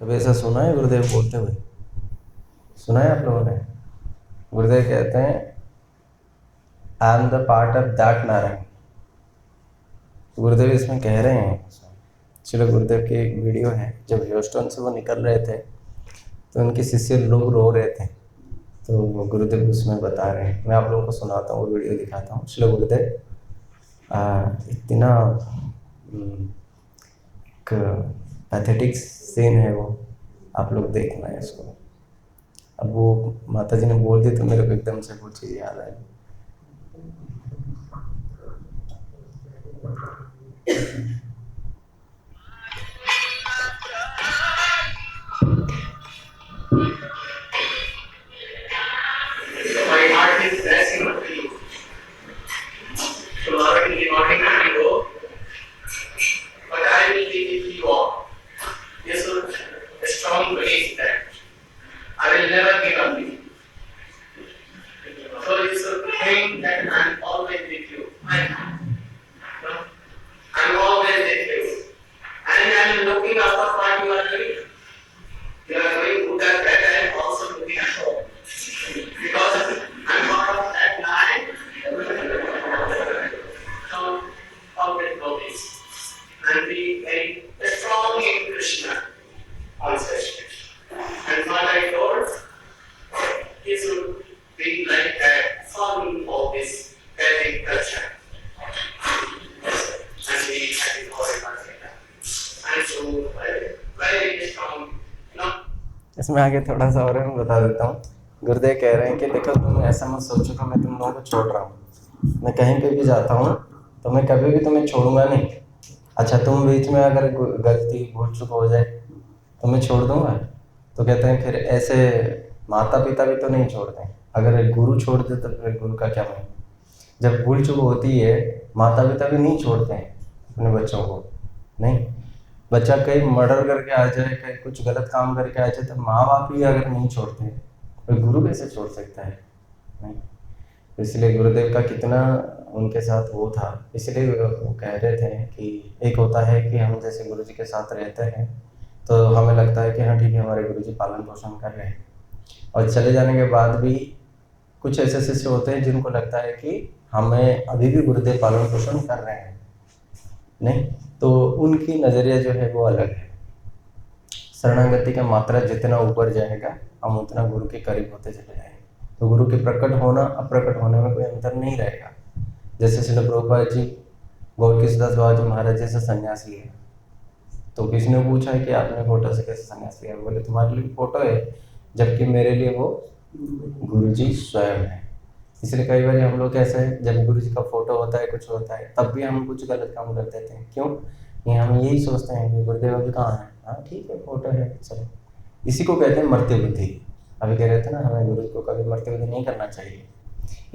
कभी ऐसा सुना है गुरुदेव बोलते हुए? सुना है आप लोगों ने? गुरुदेव कहते हैं I am the part of that Narayan. गुरुदेव इसमें कह रहे हैं, चलो गुरुदेव की एक वीडियो है, जब ह्यूस्टन से वो निकल रहे थे तो उनके शिष्य लोग रो रहे थे, तो वो गुरुदेव उसमें बता रहे हैं। मैं आप लोगों को सुनाता हूँ, वो वीडियो दिखाता हूँ। चलो गुरुदेव इतना एक पैथेटिक सीन है वो, आप लोग देखना है इसको। अब वो माता जी ने बोल दी तो मेरे को एकदम से वो चीज़ याद आई। My heart is blessing to you. Tomorrow in the morning I will go, but I will be with you all. This is a strong belief that I will never give up you. So you should think that I am always with you. I am always with you. And I am looking after what you are doing. You are doing good and bad, I am also looking after. Because I am part of that line. So always know this. And be very strong in Krishna consciousness. And what I told, he should be like that, following all this Vedic culture. And be happy for it. And so very strong, you know. इसमें आगे थोड़ा सा और मैं बता देता हूँ। गुरुदेव कह रहे हैं कि देखो, तुम ऐसा मत सोचो कि मैं तुम लोगों को छोड़ रहा हूँ। मैं कहीं पे भी जाता हूँ तो मैं कभी भी तुम्हें छोड़ूंगा नहीं। अच्छा, तुम बीच में अगर गलती भूल चूक हो जाए तो मैं छोड़ दूंगा? तो कहते हैं फिर ऐसे माता पिता भी तो नहीं छोड़ते। अगर एक गुरु छोड़ दे तो फिर गुरु का क्या मतलब? जब भूल चूक होती है, माता पिता भी नहीं छोड़ते हैं अपने बच्चों को। नहीं, बच्चा कहीं मर्डर करके आ जाए, कहीं कुछ गलत काम करके आ जाए तो माँ बाप ही अगर नहीं छोड़ते, कोई गुरु कैसे छोड़ सकता है? नहीं। इसलिए गुरुदेव का कितना उनके साथ वो था। इसलिए वो कह रहे थे कि एक होता है कि हम जैसे गुरु जी के साथ रहते हैं तो हमें लगता है कि हाँ ठीक है, हमारे गुरु जी पालन पोषण कर रहे हैं, और चले जाने के बाद भी कुछ ऐसे शिष्य होते हैं जिनको लगता है कि हमें अभी भी गुरुदेव पालन पोषण कर रहे हैं। नहीं, तो उनकी नज़रिया जो है वो अलग है। शरणागति का मात्रा जितना ऊपर जाएगा, हम उतना गुरु के करीब होते चले जाएंगे। तो गुरु के प्रकट होना अप्रकट होने में कोई अंतर नहीं रहेगा। जैसे श्रील प्रभुपाद जी गौर किशोरदास बाबा जी महाराज जी से संन्यास लिया, तो किसी ने पूछा है कि आपने फोटो से कैसे संन्यास लिया? बोले तुम्हारे लिए फोटो है, जबकि मेरे लिए वो गुरु जी स्वयं है। इसलिए कई बार हम लोग कैसे, जब गुरु जी का फोटो होता है, कुछ होता है, तब भी हम कुछ गलत काम कर देते हैं। क्यों? कि हम यही सोचते हैं कि गुरुदेव अभी कहाँ है, हाँ ठीक है फोटो है, चलो। इसी को कहते हैं मर्त्य बुद्धि। अभी कह रहे थे ना, हमें गुरु जी को कभी मर्त्य बुद्धि नहीं करना चाहिए।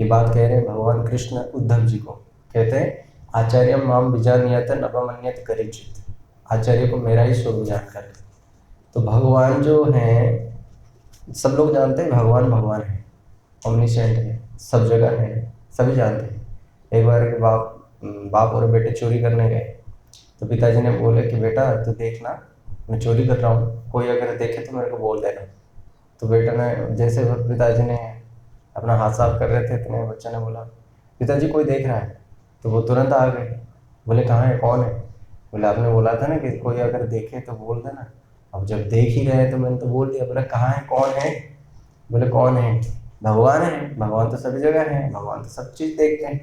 ये बात कह रहे हैं भगवान कृष्ण उद्धव जी को। कहते हैं आचार्य माम विजानीयत नवमन्यत करिचित। आचार्य को मेरा ही स्वरूप जानकर। तो भगवान जो हैं, सब लोग जानते हैं भगवान भगवान है, ओमनिसेंट है, सब जगह है, सभी जानते हैं। एक बार के बाप और बेटे चोरी करने गए, तो पिताजी ने बोले कि बेटा तू देखना, मैं चोरी कर रहा हूँ, कोई अगर देखे तो मेरे को बोल देना। तो बेटा ने, जैसे पिताजी ने अपना हाथ साफ कर रहे थे, इतने बच्चे ने बोला पिताजी कोई देख रहा है। तो वो तुरंत आ गए, बोले कहाँ है, कौन है? बोले आपने बोला था ना कि कोई अगर देखे तो बोल देना। अब जब देख ही रहे तो मैंने तो बोल दिया। बोला कहाँ है, कौन है? बोले कौन है? भगवान है। भगवान तो सभी जगह है, भगवान तो सब चीज़ देखते हैं।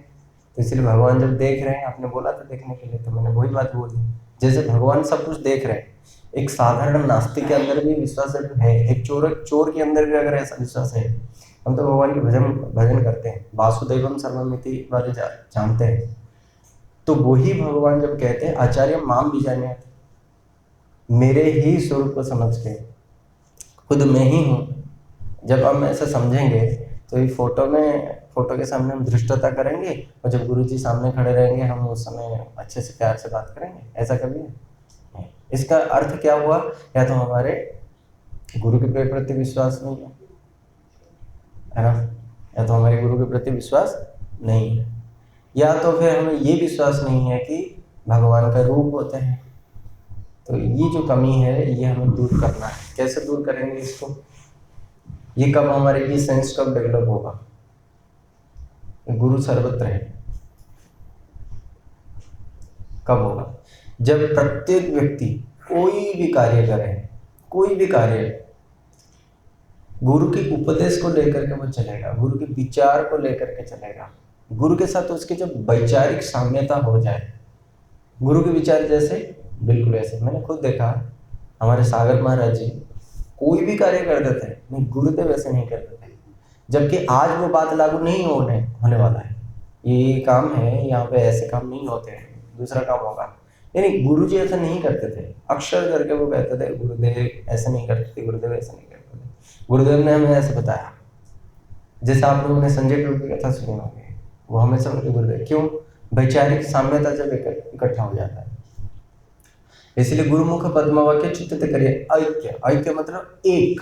तो इसलिए भगवान जब देख रहे हैं, आपने बोला था देखने के लिए, तो मैंने वही बात बोल दी। जैसे भगवान सब कुछ देख रहे हैं, एक साधारण नास्तिक के अंदर भी विश्वास है, एक चोर के अंदर भी अगर ऐसा विश्वास है। हम तो भगवान के भजन करते हैं, वासुदेवम सर्वमिति वाले जानते हैं। तो वही भगवान जब कहते हैं आचार्य माम बीजान्य, मेरे ही स्वरूप को समझ के, खुद में ही हूँ, जब हम ऐसा समझेंगे तो ये फोटो के सामने हम धृष्टता करेंगे, और जब गुरु जी सामने खड़े रहेंगे हम उस समय अच्छे से प्यार से बात करेंगे? ऐसा कभी नहीं। इसका अर्थ क्या हुआ? या तो हमारे गुरु के प्रति विश्वास नहीं है ना, या तो हमारे गुरु के प्रति विश्वास नहीं है, या तो फिर हमें ये विश्वास नहीं है कि भगवान का रूप होते हैं। तो ये जो कमी है ये हमें दूर करना है। कैसे दूर करेंगे इसको? ये कब हमारे ये सेंस कब डेवलप होगा? गुरु सर्वत्र है कब होगा? जब प्रत्येक व्यक्ति कोई भी कार्य करे, कोई भी कार्य गुरु के उपदेश को लेकर के वो चलेगा, गुरु के विचार को लेकर के चलेगा, गुरु के साथ उसकी जब वैचारिक साम्यता हो जाए, गुरु के विचार जैसे बिल्कुल ऐसे। मैंने खुद देखा हमारे सागर महाराज जी कोई भी कार्य करते थे, नहीं गुरुदेव ऐसे नहीं करते थे, जबकि आज वो बात लागू नहीं होने वाला है। ये काम है, यहाँ पे ऐसे काम नहीं होते हैं, दूसरा काम होगा। नहीं, गुरु जी ऐसा नहीं करते थे, अक्षर करके वो कहते थे गुरुदेव ऐसा नहीं करते थे, गुरुदेव ऐसा नहीं करते थे, गुरुदेव ने हमें ऐसे बताया। जैसे आप लोगों ने संजय टोल की कथा सुनी होगी, वो हमेशा उनके गुरुदेव, क्यों? वैचारिक साम्यता जब इकट्ठा हो जाता है, इसलिए गुरुमुख पद्मवाक्य चित्त करिए ऐक्य। ऐक्य मतलब एक।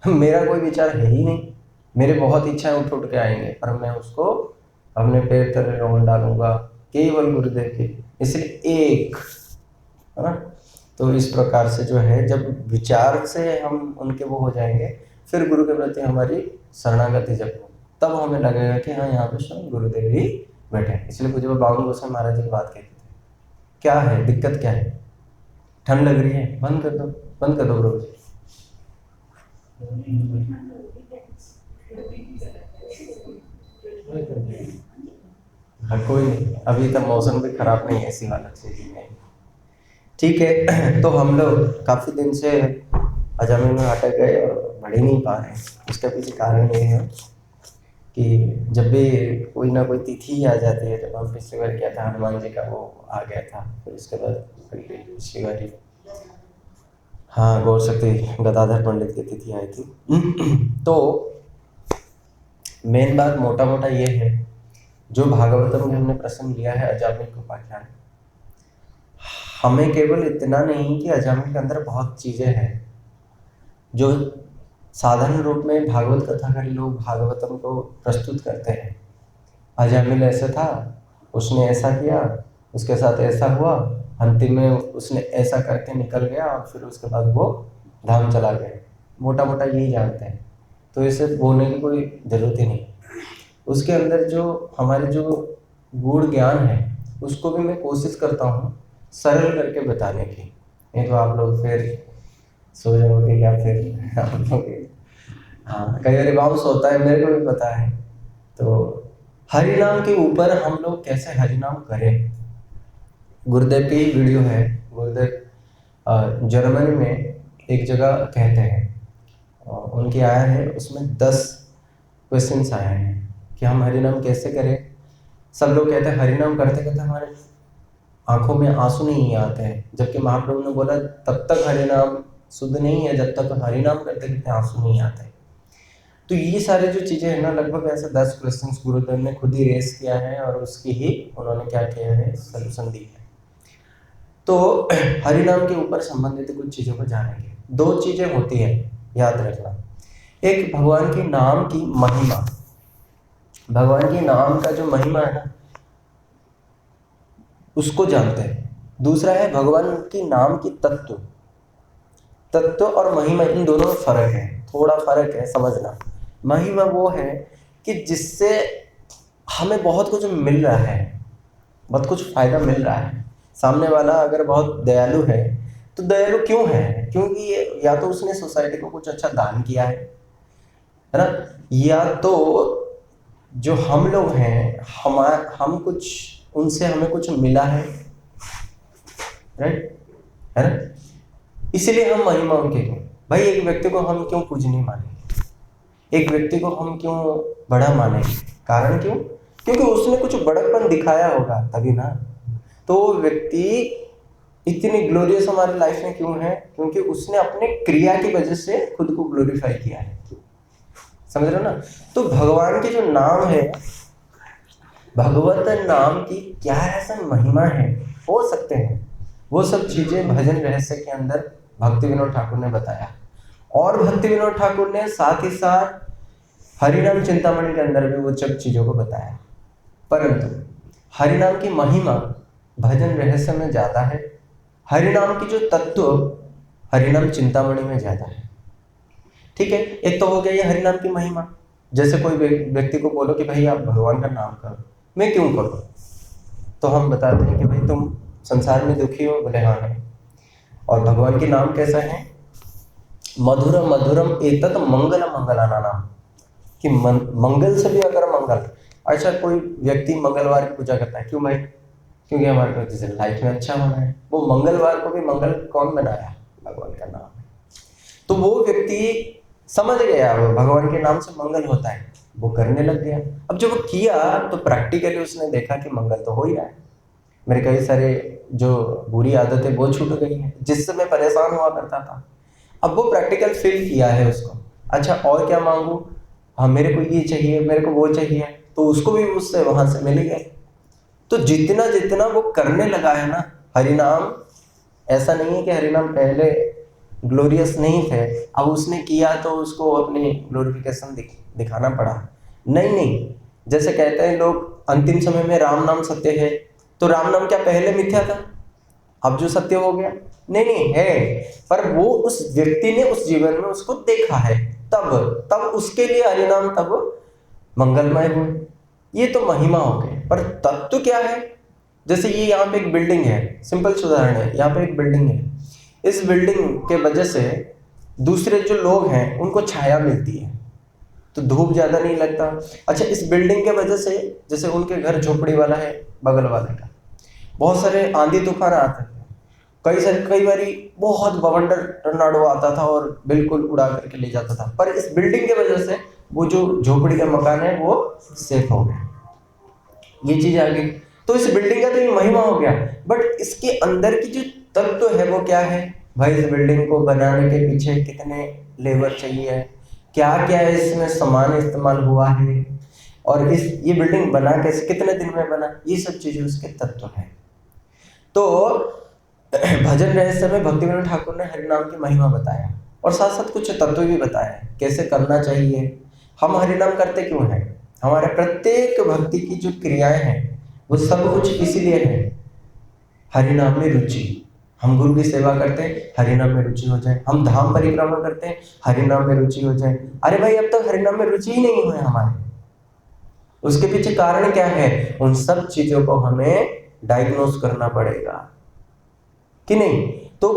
मेरा कोई विचार है ही नहीं, मेरे बहुत इच्छाएं उठ के आएंगे, पर मैं उसको अपने पैर तले रोन डालूंगा केवल गुरुदेव की, इसलिए एक, है ना। तो इस प्रकार से जो है, जब विचार से हम उनके वो हो जाएंगे, फिर गुरु के प्रति हमारी शरणागति जब हो, तब हमें लगेगा कि हाँ यहाँ पे स्वयं गुरुदेव ही बैठे हैं। इसलिए कुछ बाबू गोसाई महाराज जी की बात कहते थे, क्या है दिक्कत, क्या है? ठंड लग रही है, बंद कर दो, बंद कर दो ब्रो। हाँ कोई नहीं, अभी तक मौसम भी खराब नहीं है, ऐसी हालत से नहीं है। ठीक है, तो हम लोग काफ़ी दिन से अजमेर में अटक गए और बढ़ ही नहीं पा रहे हैं। उसका पीछे कारण ये है कि जब भी कोई ना कोई तिथि आ जाती है, जब हम पिछली बार किया था हनुमान जी का, वो आ गया था, फिर उसके बाद पिछली बार हाँ गौर शक्ति गदाधर पंडित की तिथि आई थी। तो मेन बात मोटा मोटा ये है, जो भागवतम में हमने प्रसंग लिया है अजामिल का उपाख्यान, हमें केवल इतना नहीं कि अजामिल के अंदर बहुत चीज़ें हैं जो साधारण रूप में भागवत कथाकारी लोग भागवतम को प्रस्तुत करते हैं। अजामिल ऐसा था, उसने ऐसा किया, उसके साथ ऐसा हुआ, अंतिम में उसने ऐसा करके निकल गया और फिर उसके बाद वो धाम चला गया। मोटा मोटा यही जानते हैं, तो इसे बोलने की कोई ज़रूरत ही नहीं। उसके अंदर जो हमारे जो गूढ़ ज्ञान है, उसको भी मैं कोशिश करता हूँ सरल करके बताने की। नहीं तो आप लोग फिर सो जाओगे या फिर आप लोग हाँ कई बार बाउंस होता है, मेरे को भी पता है। तो हरिनाम के ऊपर हम लोग कैसे हरिनाम करें, गुरुदेव की वीडियो है। गुरुदेव जर्मनी में एक जगह कहते हैं, उनकी आया है, उसमें 10 क्वेश्चंस आए हैं कि हम हरिनाम कैसे करें। सब लोग कहते हैं हरिनाम करते करते हमारे आंखों में आंसू नहीं आते हैं, जबकि महाप्रभु ने बोला तब तक हरिनाम शुद्ध नहीं है जब तक हरिनाम करते करते आंसू नहीं आते। तो ये सारे जो चीज़ें हैं ना, लगभग ऐसे 10 क्वेश्चंस गुरुदेव ने खुद ही रेस किया है और उसकी ही उन्होंने क्या किया है, सलूशन दी है। तो हरिनाम के ऊपर संबंधित कुछ चीज़ों को जानेंगे। 2 चीज़ें होती हैं, याद रखना। एक भगवान के नाम की महिमा, भगवान के नाम का जो महिमा है ना, उसको जानते हैं। दूसरा है भगवान की नाम की तत्व और महिमा, इन दोनों में फर्क है, थोड़ा फर्क है, समझना। महिमा वो है कि जिससे हमें बहुत कुछ मिल रहा है, बहुत कुछ फायदा मिल रहा है। सामने वाला अगर बहुत दयालु है तो दयालु क्यों है? क्योंकि या तो उसने सोसाइटी को कुछ अच्छा दान किया है ना, या तो जो हम लोग हैं हम कुछ उनसे हमें कुछ मिला है, राइट, है ना। इसलिए हम महिमा उनके क्यों, भाई एक व्यक्ति को हम क्यों पूजनीय माने, एक व्यक्ति को हम क्यों बड़ा माने? कारण क्यों? क्योंकि उसने कुछ बड़प्पन दिखाया होगा तभी ना। तो व्यक्ति इतनी ग्लोरियस हमारी लाइफ में क्यों है? क्योंकि उसने अपने क्रिया की वजह से खुद को ग्लोरीफाई किया है, समझ रहे हो ना। तो भगवान के जो नाम है, भगवत नाम की क्या ऐसा महिमा है, हो सकते हैं वो सब चीजें भजन रहस्य के अंदर भक्ति विनोद ठाकुर ने बताया। और भक्ति विनोद ठाकुर ने साथ ही साथ हरिनाम चिंतामणि के अंदर भी वो सब चीजों को बताया। परंतु हरिनाम की महिमा भजन रहस्य में ज्यादा है हरिनाम की जो तत्व, हरिनाम चिंतामणि में ज़्यादा है। ठीक है, एक तो हो गया ये हरिनाम की महिमा। जैसे कोई व्यक्ति को बोलो कि भाई आप भगवान का नाम करो, मैं क्यों करूँ? तो हम बताते हैं कि भाई तुम संसार में दुखी हो, बोले हाँ है। और भगवान के नाम कैसा है? मधुरम मधुरम एतत् मंगल मंगलाना नाम, कि मंगल से भी अगर मंगल। अच्छा, कोई व्यक्ति मंगलवार की पूजा करता है, क्यों भाई? क्योंकि हमारे को जैसे लाइफ में अच्छा होना है। वो मंगलवार को भी मंगल कौन बनाया? भगवान का नाम है। तो वो व्यक्ति समझ गया वो भगवान के नाम से मंगल होता है, वो करने लग गया। अब जब वो किया तो प्रैक्टिकली उसने देखा कि मंगल तो हो ही रहा है, मेरे कई सारे जो बुरी आदतें वो छूट गई हैं, जिससे मैं परेशान हुआ करता था। अब वो प्रैक्टिकल फील किया है उसको। अच्छा, और क्या मांगू? हाँ, मेरे को ये चाहिए, मेरे को वो चाहिए, तो उसको भी उससे वहां से मिल गया। तो जितना जितना वो करने लगा है ना हरिनाम, ऐसा नहीं है कि हरिनाम पहले ग्लोरियस नहीं थे, अब उसने किया तो उसको अपनी ग्लोरिफिकेशन दिखाना पड़ा। नहीं नहीं, जैसे कहते हैं लोग अंतिम समय में राम नाम सत्य है, तो राम नाम क्या पहले मिथ्या था, अब जो सत्य हो गया? नहीं नहीं है, पर वो उस व्यक्ति ने उस जीवन में उसको देखा है, तब उसके लिए हरिनाम तब मंगलमय हुए। ये तो महिमा हो गई, पर तत्व क्या है? जैसे ये यहाँ पे एक बिल्डिंग है, सिंपल उदाहरण है, यहाँ पे एक बिल्डिंग है, इस बिल्डिंग के वजह से दूसरे जो लोग हैं उनको छाया मिलती है, तो धूप ज्यादा नहीं लगता। अच्छा, इस बिल्डिंग के वजह से जैसे उनके घर झोपड़ी वाला है, बगल वाले का, बहुत सारे आंधी तूफान आते थे, कई बारी बहुत बवंडर टर्नाडो आता था और बिल्कुल उड़ा करके ले जाता था, पर इस बिल्डिंग के वजह से वो जो झोपड़ी का मकान है वो सेफ हो गया। ये चीज आ गई, तो इस बिल्डिंग का तो ये महिमा हो गया। बट इसके अंदर की जो तत्व है वो क्या है भाई? इस बिल्डिंग को बनाने के पीछे कितने लेबर चाहिए, क्या क्या इसमें सामान इस्तेमाल हुआ है, और ये बिल्डिंग बना कैसे, कितने दिन में बना, ये सब चीजें उसके तत्व है। तो भजन रहस्य में भक्तिविनोद ठाकुर ने हरिनाम की महिमा बताया, और साथ साथ कुछ तत्व भी बताया कैसे करना चाहिए। हम हरिनाम करते क्यों हैं? हमारे प्रत्येक भक्ति की जो क्रियाएं हैं वो सब कुछ इसीलिए है, हरिनाम में रुचि। हम गुरु की सेवा करते हैं, हरिनाम में रुचि हो जाए। हम धाम परिक्रमा करते हैं, हरिनाम में रुचि हो जाए। अरे भाई, अब तक हरिनाम में रुचि ही नहीं हुई हमारे, उसके पीछे कारण क्या है? उन सब चीजों को हमें डायग्नोस करना पड़ेगा कि नहीं। तो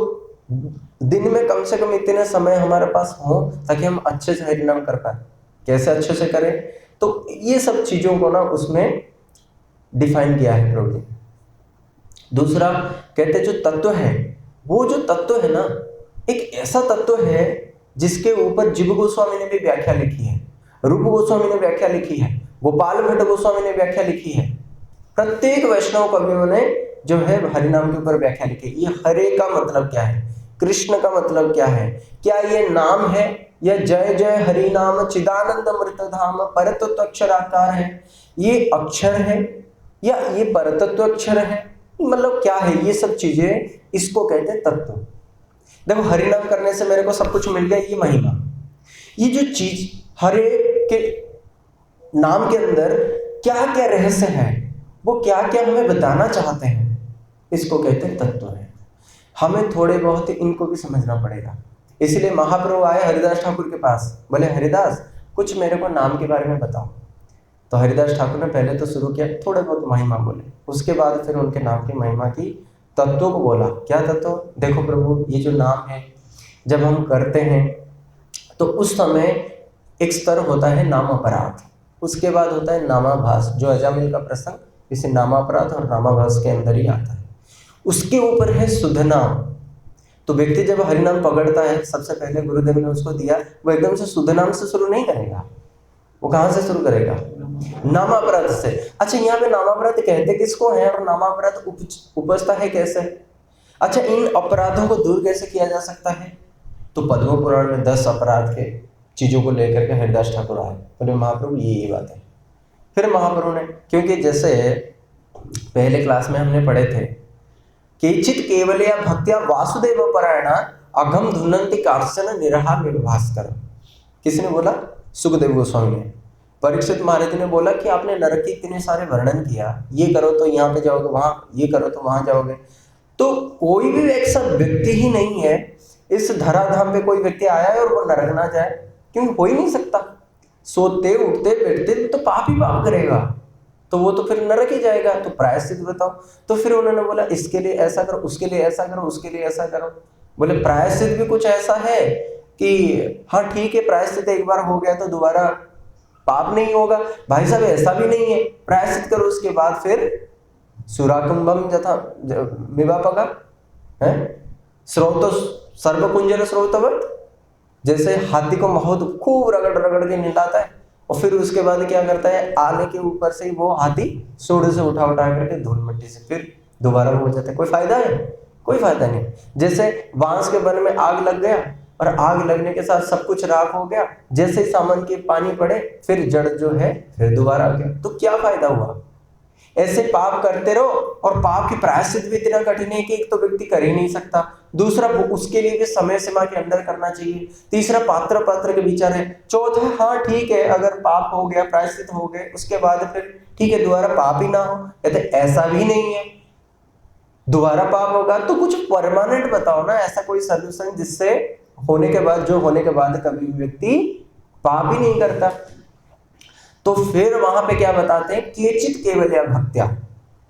दिन में कम से कम इतने समय हमारे पास हो ताकि हम अच्छे से हरिनाम कर पाए। कैसे अच्छे से करें? तो ये सब चीजों को ना उसमें डिफाइन किया है प्रभु ने। दूसरा कहते जो तत्व है, वो जो तत्व है ना, एक ऐसा तत्व है जिसके ऊपर जीव गोस्वामी ने भी व्याख्या लिखी है, रूप गोस्वामी ने व्याख्या लिखी है, गोपाल भट्ट गोस्वामी ने व्याख्या लिखी है, प्रत्येक वैष्णव कवियों ने जो है हरिनाम के ऊपर व्याख्या लिखी। ये हरे का मतलब क्या है, कृष्ण का मतलब क्या है, क्या ये नाम है या जय जय हरि नाम चिदानंद अमृत धाम परतत्व अक्षराकार है, ये अक्षर है या ये परतत्व अक्षर है, मतलब क्या है? ये सब चीजें इसको कहते हैं तत्व। देखो, हरिनाम करने से मेरे को सब कुछ मिल गया, ये महिमा। ये जो चीज हरे के नाम के अंदर क्या क्या रहस्य है, वो क्या क्या हमें बताना चाहते हैं, इसको कहते हैं तत्व है। हमें थोड़े बहुत इनको भी समझना पड़ेगा। इसलिए महाप्रभु आए हरिदास ठाकुर के पास, बोले हरिदास कुछ मेरे को नाम के बारे में बताओ। तो हरिदास ठाकुर ने पहले तो शुरू किया, थोड़े बहुत महिमा बोले, उसके बाद फिर उनके नाम की महिमा की, तत्वों को बोला। क्या तत्व? देखो प्रभु, ये जो नाम है जब हम करते हैं तो उस समय एक स्तर होता है नाम अपराध, उसके बाद होता है नामाभास, जो अजामिल का प्रसंग इसे नामापराध और नामाभास के अंदर ही आता है। उसके ऊपर है शुद्ध नाम। तो व्यक्ति जब हरिनाम पकड़ता है, सबसे पहले गुरुदेव ने उसको दिया, वो एकदम से शुद्ध नाम से शुरू नहीं करेगा, वो कहां से शुरू करेगा? नामापराध से। अच्छा, यहाँ पे नामापराध कहते किसको है और नामापराध उपजता है कैसे? अच्छा, इन अपराधों को दूर कैसे किया जा सकता है? तो पद्म पुराण में 10 अपराध के चीजों को लेकर के हरिदास ठाकुर आए, बोले महाप्रभु ये बात है। फिर महाप्रभु ने, क्योंकि जैसे पहले क्लास में हमने पढ़े थे, केचित केवलया भक्त्या वासुदेव परायणा अघम धुनंति कार्सन निरहा निर्भास्कर। किसने बोला? सुखदेव गोस्वामी ने। परीक्षित महाराज ने बोला कि आपने नरक के इतने सारे वर्णन किया, ये करो तो यहाँ पे जाओगे, वहां ये करो तो वहां जाओगे, तो कोई भी ऐसा व्यक्ति ही नहीं है इस धराधाम पे कोई व्यक्ति आया है और वो नरक ना जाए, क्योंकि हो ही नहीं सकता। सोते उठते बैठते तो पाप ही पाप करेगा, तो वो तो फिर नरक ही जाएगा। तो प्रायश्चित बताओ। तो फिर उन्होंने बोला इसके लिए ऐसा करो, उसके लिए ऐसा करो, उसके लिए ऐसा करो। बोले प्रायश्चित भी कुछ ऐसा है कि हाँ ठीक है, प्रायश्चित एक बार हो गया तो दोबारा पाप नहीं होगा। भाई साहब ऐसा भी नहीं है, प्रायश्चित करो उसके बाद फिर सुराकुंभम यथा विवापका है स्रोत सर्वकुंजर स्रोतवत, जैसे हाथी को बहुत खूब रगड़ रगड़ के निटाता है और फिर उसके बाद क्या करता है, आने के ऊपर से ही वो हाथी सूढ़ से उठा उठा करके धूल मिट्टी से फिर दोबारा हो जाता है। कोई फायदा है? कोई फायदा नहीं। जैसे बांस के वन में आग लग गया और आग लगने के साथ सब कुछ राख हो गया, जैसे ही सामान के पानी पड़े फिर जड़ जो है फिर दोबारा आ गया, तो क्या फायदा हुआ? ऐसे पाप करते रहो, और पाप की प्रायश्चित भी इतना कठिन है कि एक तो व्यक्ति कर ही नहीं सकता, दूसरा उसके लिए भी समय सीमा के अंदर करना चाहिए, तीसरा पात्र पात्र के विचार है, चौथा हाँ ठीक है अगर पाप हो गया प्रायश्चित हो गए उसके बाद फिर ठीक है दोबारा पाप ही ना हो। कहते ऐसा भी नहीं है, दोबारा पाप होगा तो कुछ परमानेंट बताओ ना, ऐसा कोई सोल्यूशन जिससे होने के बाद जो होने के बाद कभी भी व्यक्ति पाप ही नहीं करता। तो फिर वहां पे क्या बताते हैं, केचित केवल या भक्त्या,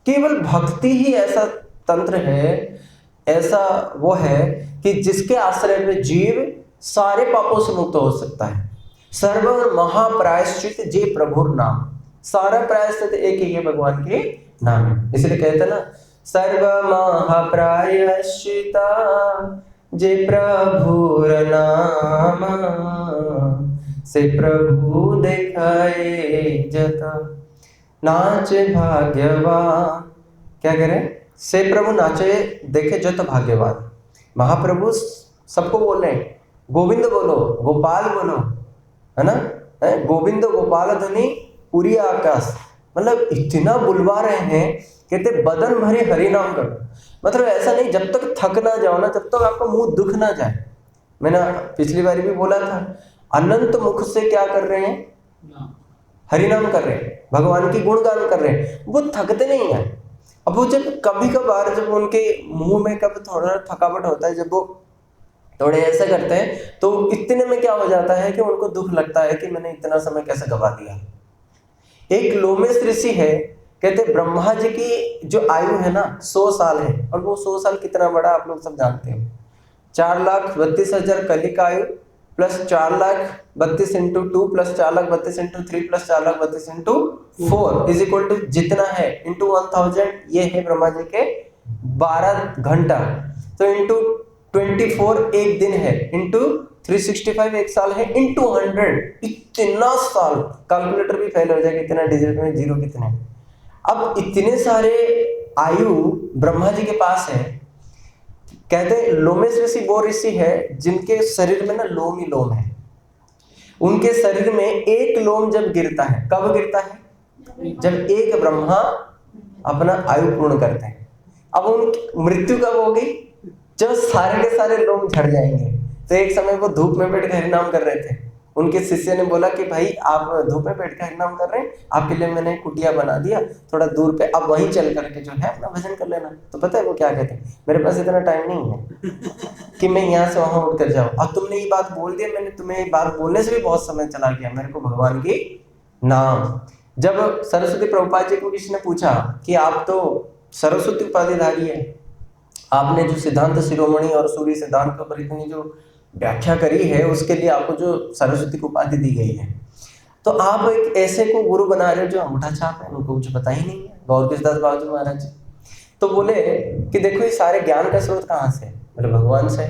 केवल भक्ति ही ऐसा तंत्र है, ऐसा वो है कि जिसके आश्रय में जीव सारे पापों से मुक्त हो सकता है। सर्व महाप्रायश्चित जे प्रभुर नाम, सारा प्रायश्चित एक ही है भगवान के नाम है। इसलिए कहते हैं ना सर्व महाप्रायश्चिता जे प्रभुर नाम, से प्रभु देखाए जता नाच भाग्यवान। क्या करें? से प्रभु नाचे देखे जत भाग्यवान। महाप्रभु सबको बोल रहे हैं गोविंद बोलो, गोपाल बोलो, है ना, गोविंद गोपाल ध्वनि पूरी आकाश, मतलब इतना बुलवा रहे हैं, कहते बदन भरे हरि नाम करो। मतलब ऐसा नहीं जब तक थक ना जाओ ना, जब तक आपका मुंह दुख ना जाए। मैंने पिछली बार भी बोला था, अनंत मुख से क्या कर रहे हैं, हरि नाम कर रहे हैं, भगवान की गुणगान कर रहे हैं, वो थकते नहीं है। अब वो जब कभी कभार जब उनके मुंह में कब थोड़ा थकावट होता है, जब वो थोड़े ऐसे करते हैं तो इतने में क्या हो जाता है कि उनको दुख लगता है कि मैंने इतना समय कैसे गवा दिया। एक लोमेश ऋषि है, कहते ब्रह्मा जी की जो आयु है ना 100 साल है, और वो 100 साल कितना बड़ा आप लोग सब जानते हो, 4,32,000 कली का आयु plus 4,32,000 into 2 plus 4,32,000 into 3 plus 4,32,000 into 4 is equal to जितना है इंटू 1000, ये है ब्रह्मा जी के 12 घंटा, तो इंटू 24 एक दिन है, इंटू 365 एक साल है, इंटू 100 इतना साल। कैलकुलेटर भी फेल हो जाएगा, इतना डिजिट में जीरो कितने। अब इतने सारे आयु ब्रह्मा जी के पास है। कहते हैं लोमेश ऋषि वो ऋषि है जिनके शरीर में ना लोम ही लोम है। उनके शरीर में एक लोम जब गिरता है, कब गिरता है, जब एक ब्रह्मा अपना आयु पूर्ण करते हैं। अब उनकी मृत्यु कब होगी, जब सारे के सारे लोम झड़ जाएंगे। तो एक समय वो धूप में बैठ कर हरिनाम कर रहे थे, उनके शिष्य ने बोला कि भाई आप धूप में बैठ कर हरिनाम कर रहे हैं, आपके लिए मैंने कुटिया बना दिया थोड़ा दूर पे, अब वहीं चल करके जो है अपना भजन कर लेना। तो पता है वो क्या कहते हैं, मेरे पास इतना टाइम नहीं है कि मैं यहाँ से वहां उठ कर जाऊँ। अब तुमने ये बात बोल दिया, मैंने तुम्हें ये बात बोलने से भी बहुत समय चला गया, मेरे को भगवान की नाम। जब सरस्वती प्रभुपाद जी को किसी ने पूछा कि आप तो सरस्वती उपाधिधारी है, आपने जो सिद्धांत शिरोमणि और सूर्य सिद्धांत के ऊपर इतनी जो व्याख्या करी है, उसके लिए आपको जो सरस्वती की उपाधि दी गई है, तो आप एक ऐसे को गुरु बना रहे हो जो अंगूठा छाप है, उनको कुछ पता ही नहीं है। गौर कृष्णदास बाबू महाराज तो बोले कि देखो ये सारे ज्ञान का स्रोत कहाँ से, मतलब भगवान से।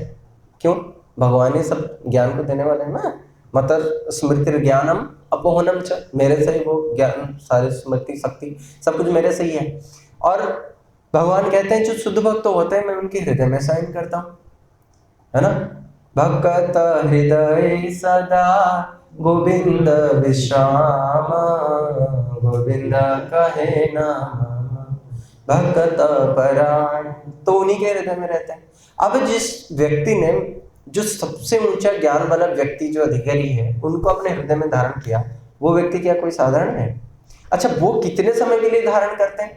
क्यों? भगवान ही सब ज्ञान को देने वाले हैं ना। मतलब स्मृति ज्ञानम अपोहनम च, मेरे से ही वो ज्ञान सारे स्मृति शक्ति सब कुछ मेरे से ही है। और भगवान कहते हैं जो शुद्ध भक्त होते हैं मैं उनके हृदय में शयन करता हूँ, है ना। भक्त हृदय सदा गोविंद विश्राम, गोविंद कहे नाम भक्त परायण, तो उन्हीं के हृदय में रहते हैं। अब जिस व्यक्ति ने जो सबसे ऊंचा ज्ञान वाला व्यक्ति जो अधिकारी है उनको अपने हृदय में धारण किया, वो व्यक्ति क्या कोई साधारण है? अच्छा वो कितने समय के लिए धारण करते हैं?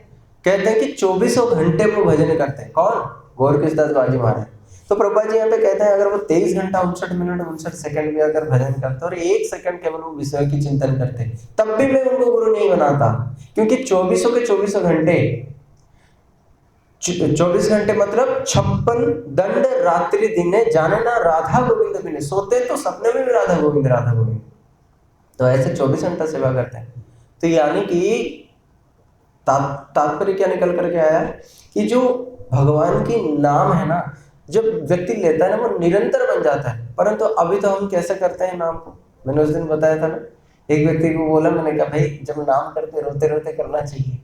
कहते हैं कि 24 घंटे वो भजन करते हैं। कौन? गोरकिस दास बाजी मारे। तो प्रभुपाद जी यहाँ पे कहते हैं अगर वो 23 घंटा 59 मिनट 59 सेकंड भी अगर भजन करते और 1 सेकंड केवल वो विषय की चिंतन करते, तब भी मैं उनको गुरु नहीं बनाता। क्योंकि 24 के 24 घंटे, 24 घंटे मतलब 56 दंड रात्रि दिने जाने ना राधा गोविंद बिने। सोते तो सपने में भी राधा गोविंद राधा गोविंद। तो ऐसे 24 घंटा सेवा करते हैं। तो यानी कि तात्पर्य क्या निकल करके आया कि जो भगवान की नाम है ना, जब व्यक्ति लेता है ना वो निरंतर बन जाता है। परंतु अभी तो हम कैसे करते हैं नाम को, मैंने उस दिन बताया था ना, एक व्यक्ति को बोला, मैंने कहा भाई जब नाम करते रोते रोते करना चाहिए।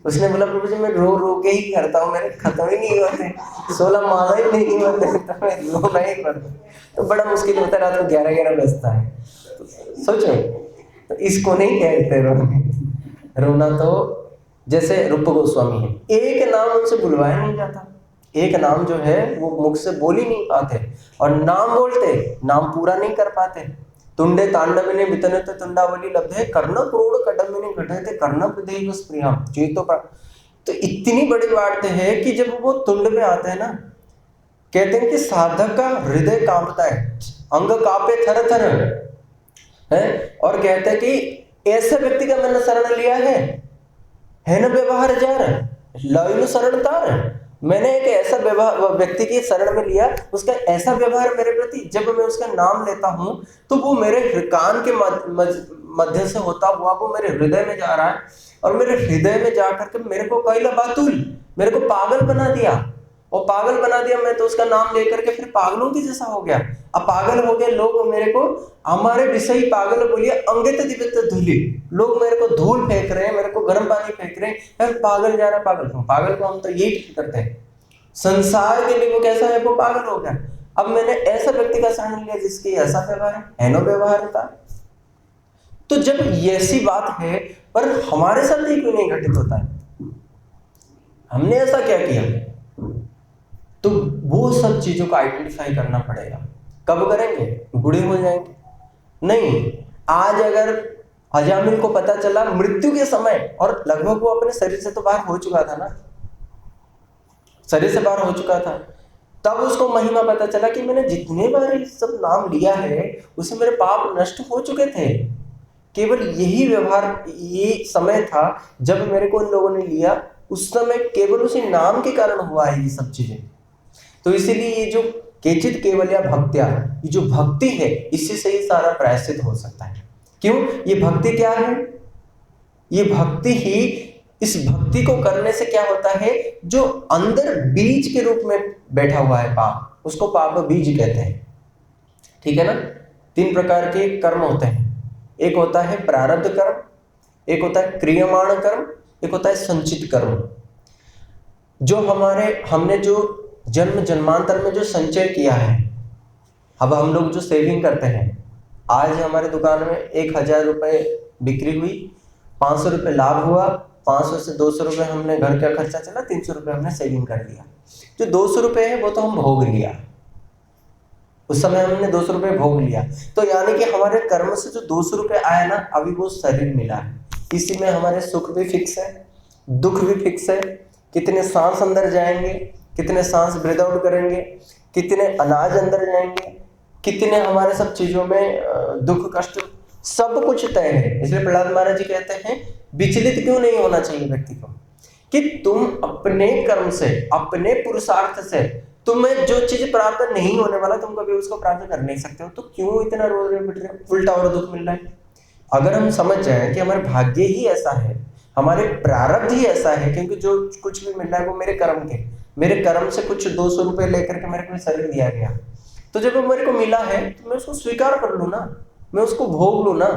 उसने बोला प्रभु जी मैं रो रो के ही करता हूँ, मेरे खत्म ही नहीं होते, 16 माला ही नहीं होते, तो मैं रोना ही पड़ता। तो बड़ा मुश्किल होता है, रात को 11 बजता है। तो सोचो, तो इसको नहीं कहते रोना। रोना तो जैसे रूप गोस्वामी है, एक नाम उनसे बुलवाया नहीं जाता, एक नाम जो है वो मुख से बोल ही नहीं पाते, और नाम बोलते नाम पूरा नहीं कर पाते। तुंडे तांडविने वितनते तुंडावली लब्धे कर्ण क्रोड़ कटमिने घटते कर्ण प्रदेव स्प्रियम चेतो पर। तो इतनी बड़ी बात है कि जब वो तुंड में आते हैं ना, कहते हैं कि साधक का हृदय कांपता है, अंग कांपे थर थर है, और कहते हैं कि ऐसे व्यक्ति का मैंने शरण लिया है ना व्यवहार जार लाइनु शरण तार। मैंने एक ऐसा व्यक्ति की शरण में लिया, उसका ऐसा व्यवहार मेरे प्रति, जब मैं उसका नाम लेता हूं तो वो मेरे कान के मध्य से होता हुआ वो मेरे हृदय में जा रहा है, और मेरे हृदय में जा करके मेरे को कैला बातुल, मेरे को पागल बना दिया। और पागल बना दिया मैं तो उसका नाम लेकर के फिर पागलों की जैसा हो गया। अब पागल हो गए लोग, मेरे को हमारे विषय पागल बोलिए अंगित दिव्य धूलि, लोग मेरे को धूल फेंक रहे हैं, मेरे को गर्म पानी फेंक रहे हैं, पागल जा रहा है। पागल क्यों? पागल को हम तो यही ठीक करते हैं, संसार के लिए वो कैसा है, वो पागल हो गया। अब मैंने ऐसा व्यक्ति का शरण लिया जिसकी ऐसा व्यवहार है, एनो व्यवहार था। तो जब ऐसी बात है, पर हमारे साथ ही क्यों नहीं घटित होता है? हमने ऐसा क्या किया? तो वो सब चीजों को आइडेंटिफाई करना पड़ेगा। कब करेंगे? बूढ़े हो जाएंगे नहीं। आज अगर अजामिल को पता चला मृत्यु के समय, और लगभग वो अपने शरीर से तो बाहर हो चुका था ना, शरीर से बाहर हो चुका था, तब उसको महिमा पता चला कि मैंने जितने बार ये सब नाम लिया है उससे मेरे पाप नष्ट हो चुके थे। केवल यही व्यवहार, ये समय था जब मेरे को इन लोगों ने लिया, उस समय केवल उसी नाम के कारण हुआ है ये सब चीजें। तो इसीलिए ये जो केचित केवल या भक्त्या, ये जो भक्ति है, इससे से ही सारा प्रायश्चित हो सकता है। क्यों? ये भक्ति क्या है? ये भक्ति ही, इस भक्ति को करने से क्या होता है, जो अंदर बीज के रूप में बैठा हुआ है पाप, उसको पाप बीज कहते हैं। ठीक है ना? 3 प्रकार के कर्म होते हैं। एक होता है प्रारब्ध कर्म, एक होता है क्रियमाण कर्म, एक होता है संचित कर्म। जो हमने जो जन्म जन्मांतर में जो संचय किया है, अब हम लोग जो सेविंग करते हैं, आज हमारे दुकान में 1000 रुपए बिक्री हुई, 500 रुपए लाभ हुआ, 500 से 200 रुपए हमने घर का खर्चा चला, 300 रुपए हमने सेविंग कर लिया। जो 200 रुपए है वो तो हम भोग लिया, उस समय हमने 200 रुपए भोग लिया। तो यानी कि हमारे कर्म से जो 200 रुपए आया ना, अभी वो शरीर मिला है। इसी में हमारे सुख भी फिक्स है, दुख भी फिक्स है, कितने सांस अंदर जाएंगे, कितने सांस ब्रीथ आउट करेंगे, कितने अनाज अंदर जाएंगे, कितने हमारे सब चीजों में दुख कष्ट, सब कुछ तय है। इसलिए प्रहलाद महाराज जी कहते हैं विचलित क्यों नहीं होना चाहिए व्यक्ति को, कि तुम अपने कर्म से, अपने पुरुषार्थ से तुम्हें जो चीज प्राप्त नहीं होने वाला, तुम कभी उसको प्राप्त कर नहीं सकते हो, तो क्यों इतना रो रहे पिट रहे, उल्टा और दुख मिल रहा है। अगर हम समझ जाए कि हमारे भाग्य ही ऐसा है, हमारे प्रारब्ध ही ऐसा है, क्योंकि जो कुछ भी मिल रहा है वो मेरे कर्म से कुछ 200 रुपए लेकर के मेरे को शरीर दिया गया, तो जब वो मेरे को मिला है तो मैं उसको स्वीकार कर लूँ ना, मैं उसको भोग लूँ ना।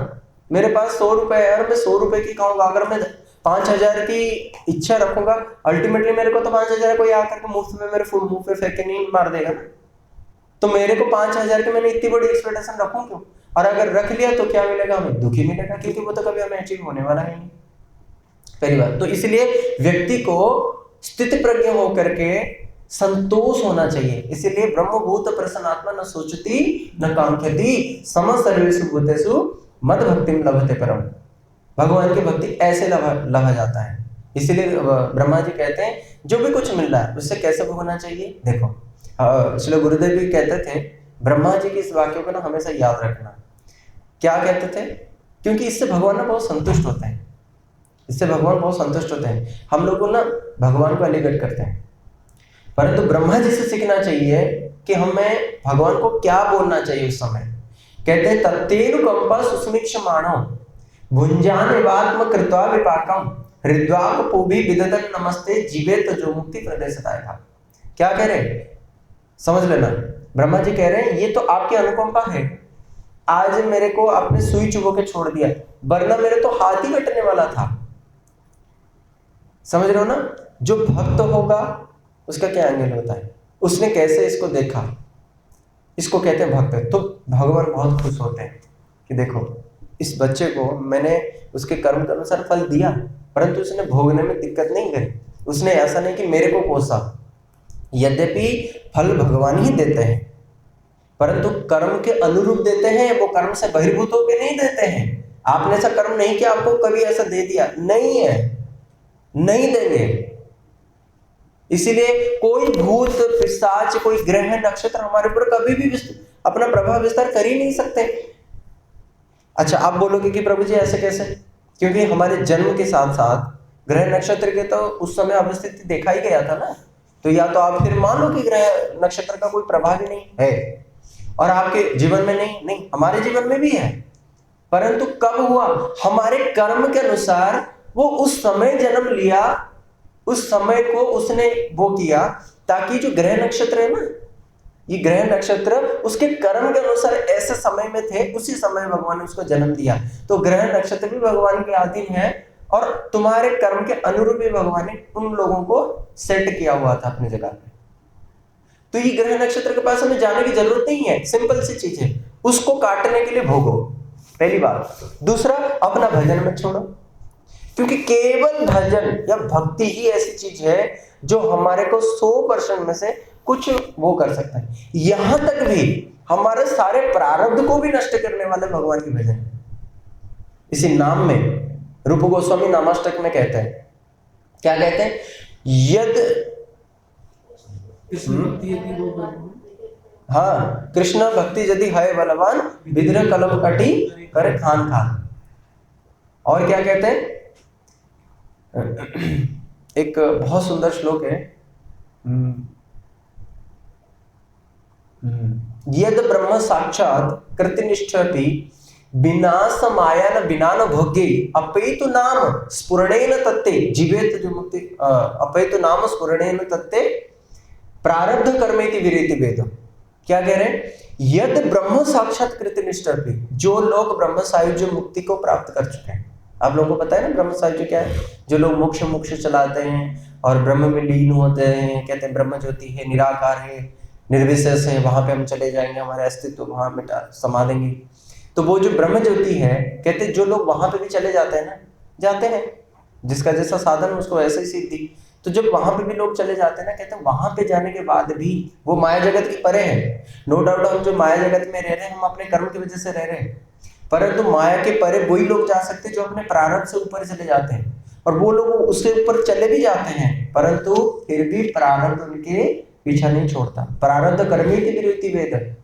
मेरे पास 100 रुपए है और मैं 100 रुपए की खाऊंगा, अगर मैं 5000 की इच्छा रखूंगा, अल्टीमेटली मेरे को तो 5000 कोई आकर के मुफ्त में मेरे मुंह पे फेंक के नहीं मार देगा ना। तो मेरे को 5000 की मैंने इतनी बड़ी एक्सपेक्टेशन रखूं क्यों? और अगर रख लिया तो क्या मिलेगा? हमें दुखी मिलेगा, क्योंकि वो तो कभी हमें अचीव होने वाला है नहीं। पहली बात तो इसलिए व्यक्ति को स्थित प्रज्ञ होकर के संतोष होना चाहिए। इसीलिए ब्रह्मभूत प्रसन्नात्मा न सोचती न कांक्षति सम सर्वेषु भूतेषु मद भक्तिम लभते परम। भगवान की भक्ति ऐसे लभा जाता है, इसीलिए ब्रह्मा जी कहते हैं जो भी कुछ मिल रहा है उससे कैसे भोगना चाहिए। देखो इसलिए गुरुदेव भी कहते थे, ब्रह्मा जी की इस वाक्य को ना हमेशा याद रखना। क्या कहते थे? क्योंकि इससे भगवान ना बहुत संतुष्ट होते हैं, इससे भगवान बहुत संतुष्ट होते हैं। हम लोग ना भगवान को एलिगेट करते हैं, परंतु ब्रह्मा जी से सीखना चाहिए कि हमें भगवान को क्या बोलना चाहिए उस समय। कहते हैं तत्तेनु कंपा सुस्मिक्षमाणो भुंजान एवात्म कृत्वा विपाकम हृद्वाक पूभी विददन नमस्ते जीवेत जो मुक्ति प्रदेशताय था। क्या कह रहे हैं? समझ लेना। ब्रह्मा जी कह रहे हैं ये तो आपकी अनुकंपा है, आज मेरे को आपने सुई चुभो के छोड़ दिया, वरना मेरे तो हाथ ही कटने वाला था। समझ रहे हो ना? जो भक्त होगा उसका क्या एंगल होता है, उसने कैसे इसको देखा, इसको कहते हैं भक्त। तो भगवान बहुत खुश होते हैं कि देखो इस बच्चे को मैंने उसके कर्म के अनुसार फल दिया, परंतु उसने भोगने में दिक्कत नहीं करी। उसने ऐसा नहीं कि मेरे को कोसा, यद्यपि फल भगवान ही देते हैं, परंतु कर्म के अनुरूप देते हैं, वो कर्म से बहिर्भूत होकर नहीं देते हैं। आपने ऐसा कर्म नहीं किया, आपको कभी ऐसा दे दिया नहीं है, नहीं देंगे। इसीलिए कोई भूत पिशाच, कोई ग्रह नक्षत्र हमारे ऊपर कभी भी अपना प्रभाव विस्तार कर ही नहीं सकते। अच्छा, आप बोलोगे कि प्रभु जी ऐसे कैसे? क्योंकि हमारे जन्म के साथ साथ ग्रह नक्षत्र के तो उस समय अवस्थिति देखा ही गया था ना। तो या तो आप फिर मान लो कि ग्रह नक्षत्र का कोई प्रभाव ही नहीं है और आपके जीवन में नहीं, हमारे जीवन में भी है, परंतु कब हुआ? हमारे कर्म के अनुसार वो उस समय जन्म लिया, उस समय को उसने वो किया, ताकि जो ग्रह नक्षत्र है ना, ये ग्रह नक्षत्र उसके कर्म के अनुसार ऐसे समय में थे, उसी समय भगवान ने उसको जन्म दिया। तो ग्रह नक्षत्र भी भगवान के अधीन है और तुम्हारे कर्म के अनुरूप भी भगवान ने उन लोगों को सेट किया हुआ था अपनी जगह पे। तो ये ग्रह नक्षत्र के पास हमें जाने की जरूरत नहीं है, सिंपल सी चीज है, उसको काटने के लिए भोगो, पहली बात। दूसरा, अपना भजन मत छोड़ो, क्योंकि केवल भजन या भक्ति ही ऐसी चीज है जो हमारे को 100% में से कुछ वो कर सकता है। यहां तक भी हमारे सारे प्रारब्ध को भी नष्ट करने वाले भगवान के भजन है। इसी नाम में रूप गोस्वामी नामाष्टक में कहते हैं, क्या कहते हैं? यद हाँ, कृष्ण भक्ति यदि है बलवान विद्र कलम कटी करे खान खान। और क्या कहते हैं? एक बहुत सुंदर श्लोक है, यद ब्रह्म साक्षात कृतनिष्ठपि विनाश माया न बिना न भोगे अपैतु नाम स्फुरणेन तत्ते जीवेत जो मुक्ति अपैतु नाम स्फुरणेन तत्ते प्रारब्ध कर्मेति विरेति वेद। क्या कह रहे हैं? यद ब्रह्म साक्षात कृतनिष्ठपि, जो लोग ब्रह्म सायुज्य मुक्ति को प्राप्त कर चुके हैं। आप लोगों को पता है ना ब्रह्म सायुज्य क्या है? जो लोग मोक्ष चलाते हैं और ब्रह्म में लीन होते हैं, कहते हैं ब्रह्म ज्योति है, निराकार है, निर्विशेष है, वहां पे हम चले जाएंगे, हमारे अस्तित्व वहां मिटा समा देंगे। तो वो जो ब्रह्म ज्योति है, कहते हैं जो लोग वहां पे भी चले जाते हैं ना, जाते हैं, जिसका जैसा साधन उसको ऐसे ही सिद्धि। तो जब वहां पे भी लोग चले जाते हैं ना, कहते हैं वहां पे जाने के बाद भी वो माया जगत की परे है। नो डाउट हम जो माया जगत में रह रहे हैं, हम अपने कर्म की वजह से रह रहे हैं, परंतु माया के परे वही लोग जा सकते हैं जो अपने प्रारब्ध से ऊपर चले जाते हैं। और वो लोग उससे ऊपर चले भी जाते हैं, परंतु फिर भी प्रारब्ध उनके पीछा नहीं छोड़ता। प्रारब्ध कर्मी की विरोधी वेद,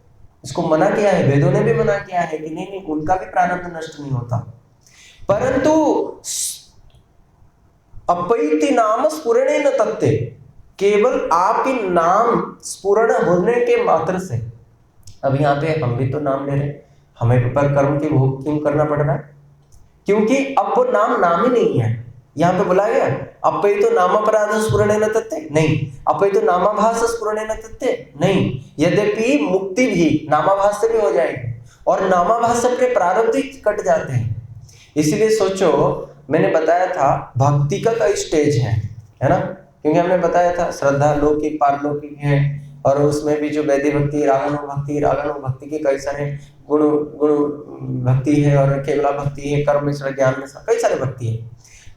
इसको मना किया है, वेदों ने भी मना किया है कि नहीं, उनका भी प्रारब्ध नष्ट नहीं होता। परंतु अपैति नाम स्फुरणेन तत्ते, केवल आपके नाम स्फुरण होने के मात्र से। अब यहाँ पे हम भी तो नाम ले रहे हैं, हमें पर कर्म के भोग क्यों करना पड़ रहा है? क्योंकि अब वो नाम ही नहीं है। यहाँ पे बोला गया अपैतो नामापराध स्फुरणेन तत्ते, नहीं। अपैतो नामाभास स्फुरणेन तत्ते, नहीं। यद्यपि मुक्ति भी नामाभास से भी हो जाएगी और नामाभास से अपने प्रारब्ध कट जाते हैं। इसीलिए सोचो, मैंने बताया था भक्ति का कई स्टेज है ना, क्योंकि हमने बताया था श्रद्धा लौकिक पारलौकिक है, और उसमें भी जो वैदिक भक्ति, रागानुग भक्ति के कई सारे गुण भक्ति है, और केवला भक्ति है, कर्म मिश्र ज्ञान में कई सारे भक्ति है।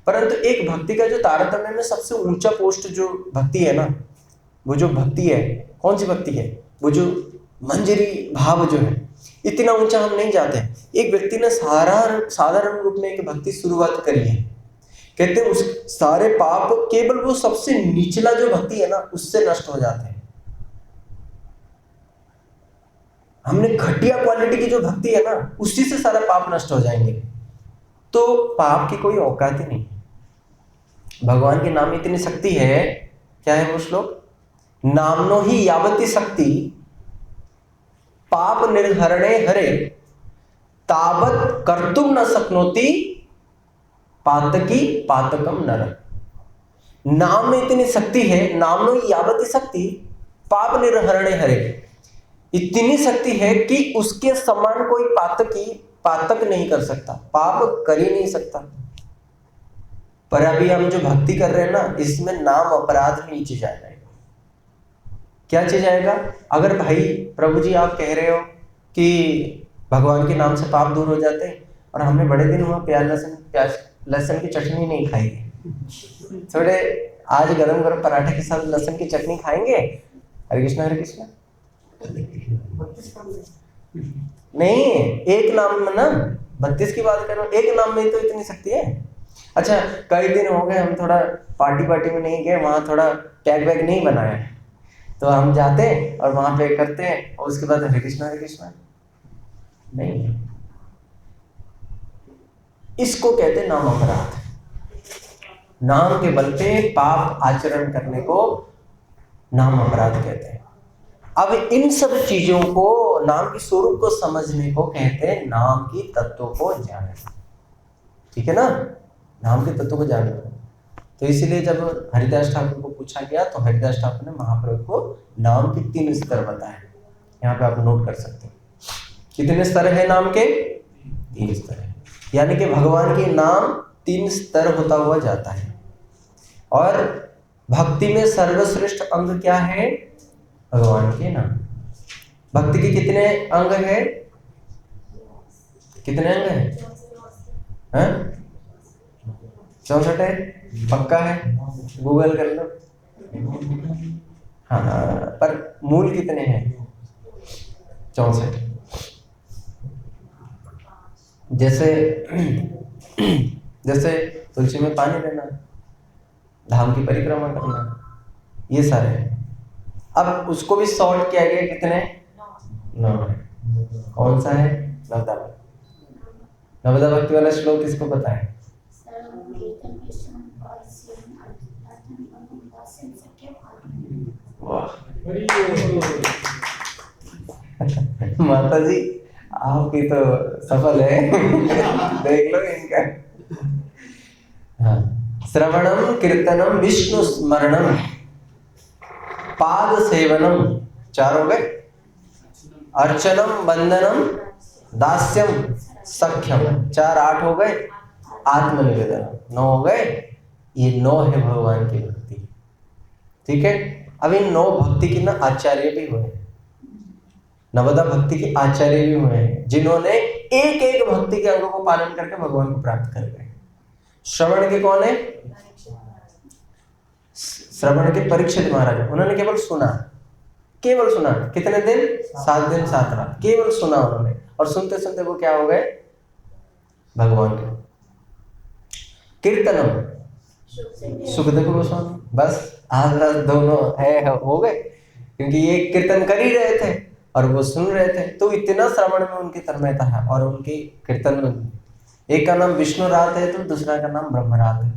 परंतु एक भक्ति का जो तारतम्य में सबसे ऊंचा पोस्ट जो भक्ति है ना, वो जो भक्ति है, कौन सी भक्ति है? वो जो मंजरी भाव जो है, इतना ऊंचा हम नहीं जाते। एक व्यक्ति ने साधारण रूप में एक भक्ति शुरुआत करी है, कहते उस सारे पाप केवल वो सबसे निचला जो भक्ति है ना उससे नष्ट हो जाते हैं। हमने घटिया क्वालिटी की जो भक्ति है ना उसी से सारा पाप नष्ट हो जाएंगे। तो पाप की कोई औकात ही नहीं। भगवान के नाम में इतनी शक्ति है। क्या है वो श्लोक? नामनो ही यावती शक्ति पाप निर्हरणे हरे तावत कर्तुम न शक्नोति पातकी पातकम नर। नाम में इतनी शक्ति है, नामनो ही यावती शक्ति पाप निर्हरणे हरे, इतनी शक्ति है कि उसके समान कोई पातक नहीं कर सकता, पाप कर ही नहीं सकता। पर अभी हम जो भक्ति कर रहे हैं ना इसमें नाम अपराध में चीज आ जाएगा। क्या चीज आएगा? अगर भाई प्रभु जी आप कह रहे हो कि भगवान के नाम से पाप दूर हो जाते हैं और हमने बड़े दिन हुआ प्याज लहसुन की चटनी नहीं खाई, थोड़े आज गरम गरम पराठे के साथ लहसुन की चटनी खाएंगे। हरे कृष्णा हरे कृष्णा। नहीं, एक नाम में ना 32 की बात करो, एक नाम में तो इतनी शक्ति है। अच्छा कई दिन हो गए हम थोड़ा पार्टी में नहीं गए, वहां थोड़ा कैक वैक नहीं बनाया, तो हम जाते हैं और वहां पे करते हैं और उसके बाद हरे कृष्णा नहीं। इसको कहते हैं नाम अपराध। नाम के बल पे पाप आचरण करने को नाम अपराध कहते हैं। अब इन सब चीजों को, नाम की स्वरूप को समझने को कहते हैं नाम की तत्वों को जानना। ठीक है ना? नाम के तत्वों को जानना। तो इसीलिए जब हरिदास ठाकुर को पूछा गया तो हरिदास ठाकुर ने महाप्रभु को नाम के 3 स्तर बताए। यहाँ पे आप नोट कर सकते हो। कितने स्तर है नाम के? 3 स्तर है। यानी कि भगवान के नाम 3 स्तर होता हुआ जाता है। और भक्ति में सर्वश्रेष्ठ अंग क्या है? भगवान के नाम। भक्ति के कितने अंग है? कितने अंग है? 64 है? पक्का है? गूगल कर लो। हाँ, पर मूल कितने हैं? 64। जैसे तुलसी में पानी देना, धाम की परिक्रमा करना, ये सारे हैं। अब उसको भी सॉर्ट किया गया, कितने? 9। कौन सा है? नवदा भक्ति वाला श्लोक किसको पता है? वाह माता जी आपकी तो सफल है। देख लो इनका। हाँ, श्रवणम कीर्तनम विष्णु स्मरणम पाद सेवनम, 4 हो गए। अर्चनम वंदनम दास्यम सख्यम, 4 8 हो गए। आत्मनिवेदन 9 हो गए। ये 9 है भगवान की भक्ति। ठीक है? अब इन 9 भक्ति की ना आचार्य भी हुए, नवदा भक्ति के आचार्य भी हुए हैं, जिन्होंने एक एक भक्ति के अंगों को पालन करके भगवान को प्राप्त कर गए। श्रवण के कौन है? श्रवण के परीक्षित महाराज। उन्होंने केवल सुना। कितने दिन? 7 दिन 7 रात केवल सुना उन्होंने, और सुनते सुनते वो क्या हो गए? भगवान के। कीर्तनम सुखदेव गोस्वामी, बस आज दोनों है हो गए, क्योंकि ये कीर्तन कर ही रहे थे और वो सुन रहे थे, तो इतना श्रवण में उनकी तन्मयता है। और उनकी कीर्तन में एक का नाम विष्णु रात है तो दूसरा का नाम ब्रह्म रात है।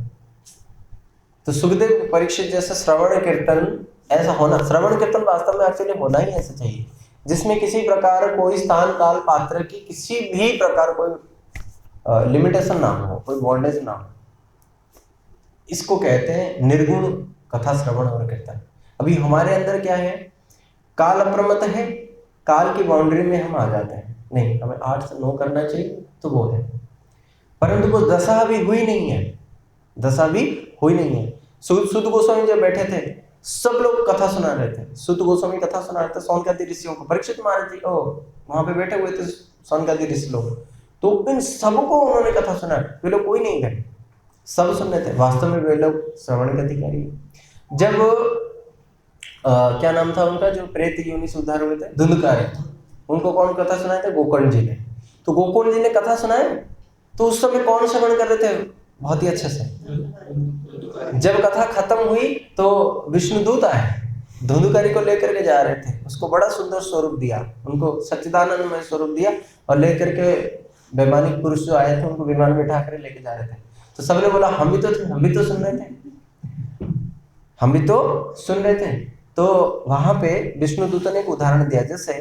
तो सुखदेव परीक्षित जैसे श्रवण कीर्तन ऐसा होना, श्रवण कीर्तन वास्तव में एक्चुअली होना ही ऐसा चाहिए, जिसमें किसी प्रकार कोई स्थान काल पात्र की किसी भी प्रकार कोई लिमिटेशन ना हो, कोई बॉन्डेज ना हो। इसको कहते हैं निर्गुण कथा श्रवण और कीर्तन। अभी हमारे अंदर क्या है? काल अप्रमत है, काल की बाउंड्री में हम आ जाते हैं, नहीं हमें 8 से 9 करना चाहिए, तो वो है। परंतु वो दशा अभी हुई नहीं है, सुध गोस्वामी जब बैठे थे सब लोग कथा सुना रहे थे। सुध गोस्वामी कथा सुना रहे थे सौनकादि ऋषियों को। परीक्षित महाराज जी वहां पे बैठे हुए थे सौनकादि ऋषि लोग, तो इन सबको उन्होंने कथा सुना। वे लोग कोई नहीं गए, सब सुन रहे थे। वास्तव में वे लोग श्रवण के अधिकारी। जब क्या नाम था उनका, जो प्रेत योनि से उद्धार हुए थे, धुंधकार, उनको कौन कथा सुनाए थे? गोकर्ण जी ने। तो गोकर्ण जी ने कथा सुनाए, तो उस समय कौन श्रवण कर रहे थे? बहुत ही अच्छे से। जब कथा खत्म हुई तो विष्णुदूत आए, धुंधुकारी को लेकर के जा रहे थे, उसको बड़ा सुंदर स्वरूप दिया, उनको सच्चिदानंदमय स्वरूप दिया और लेकर के वैमानिक पुरुष जो आए थे उनको विमान में बैठा कर लेके जा रहे थे। तो सबने बोला हम भी तो थे, हम भी तो सुन रहे थे, हम भी तो सुन रहे थे। तो वहां पे विष्णुदूत ने एक उदाहरण दिया, जैसे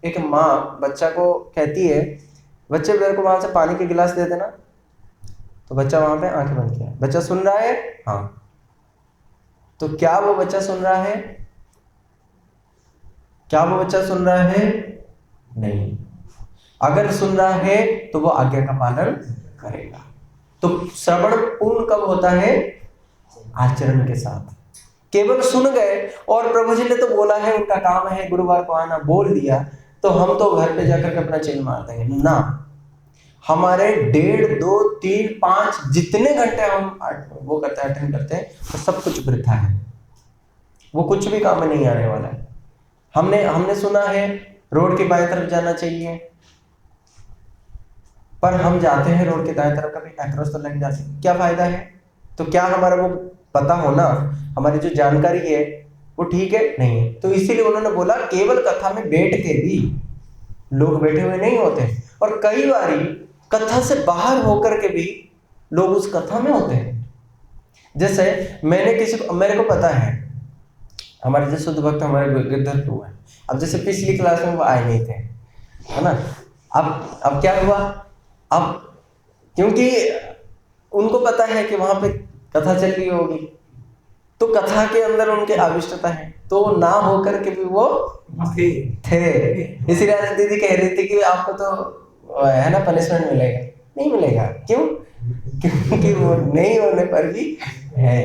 एक माँ बच्चा को कहती है बच्चे मेरे को वहां से पानी के गिलास दे देना, तो बच्चा वहां पे आंखें बंद किया, बच्चा सुन रहा है, हाँ, तो क्या वो बच्चा सुन रहा है? क्या वो बच्चा सुन रहा है? नहीं। अगर सुन रहा है तो वो आज्ञा का पालन करेगा। तो श्रवण पूर्ण कब होता है? आचरण के साथ। केवल सुन गए और प्रभु जी ने तो बोला है, उनका काम है गुरुवार को आना, बोल दिया तो हम तो घर पे जाकर के अपना चिल मार देंगे ना। हमारे 1.5, 2, 3, 5 जितने घंटे हम वो करते हैं, अटेंड करते हैं, तो सब कुछ वृथा है, वो कुछ भी काम में नहीं आने वाला है। हमने सुना है रोड के बाएं तरफ जाना चाहिए, पर हम जाते हैं रोड के दाएं तरफ, कभी अक्रॉस तो लग जाते, क्या फायदा है? तो क्या हमारा वो पता होना, हमारी जो जानकारी है वो ठीक है? नहीं है। तो इसीलिए उन्होंने बोला केवल कथा में बैठ के भी लोग बैठे हुए नहीं होते, और कई बारी कथा से बाहर होकर के भी लोग उस कथा में होते हैं। जैसे मेरे को पता है हमारे जो शुद्ध भक्त हमारे गिरधर प्रभु है, अब जैसे पिछली क्लास में वो आए नहीं थे, है ना, अब क्या हुआ, अब क्योंकि उनको पता है कि वहां पे कथा चल रही होगी, तो कथा के अंदर उनके आविष्टता है, तो ना होकर के भी वो थे। इसलिए आज दीदी कह रही थी कि आपको तो है ना पनिशमेंट मिलेगा, नहीं मिलेगा। क्यों? क्योंकि वो नहीं होने पर भी है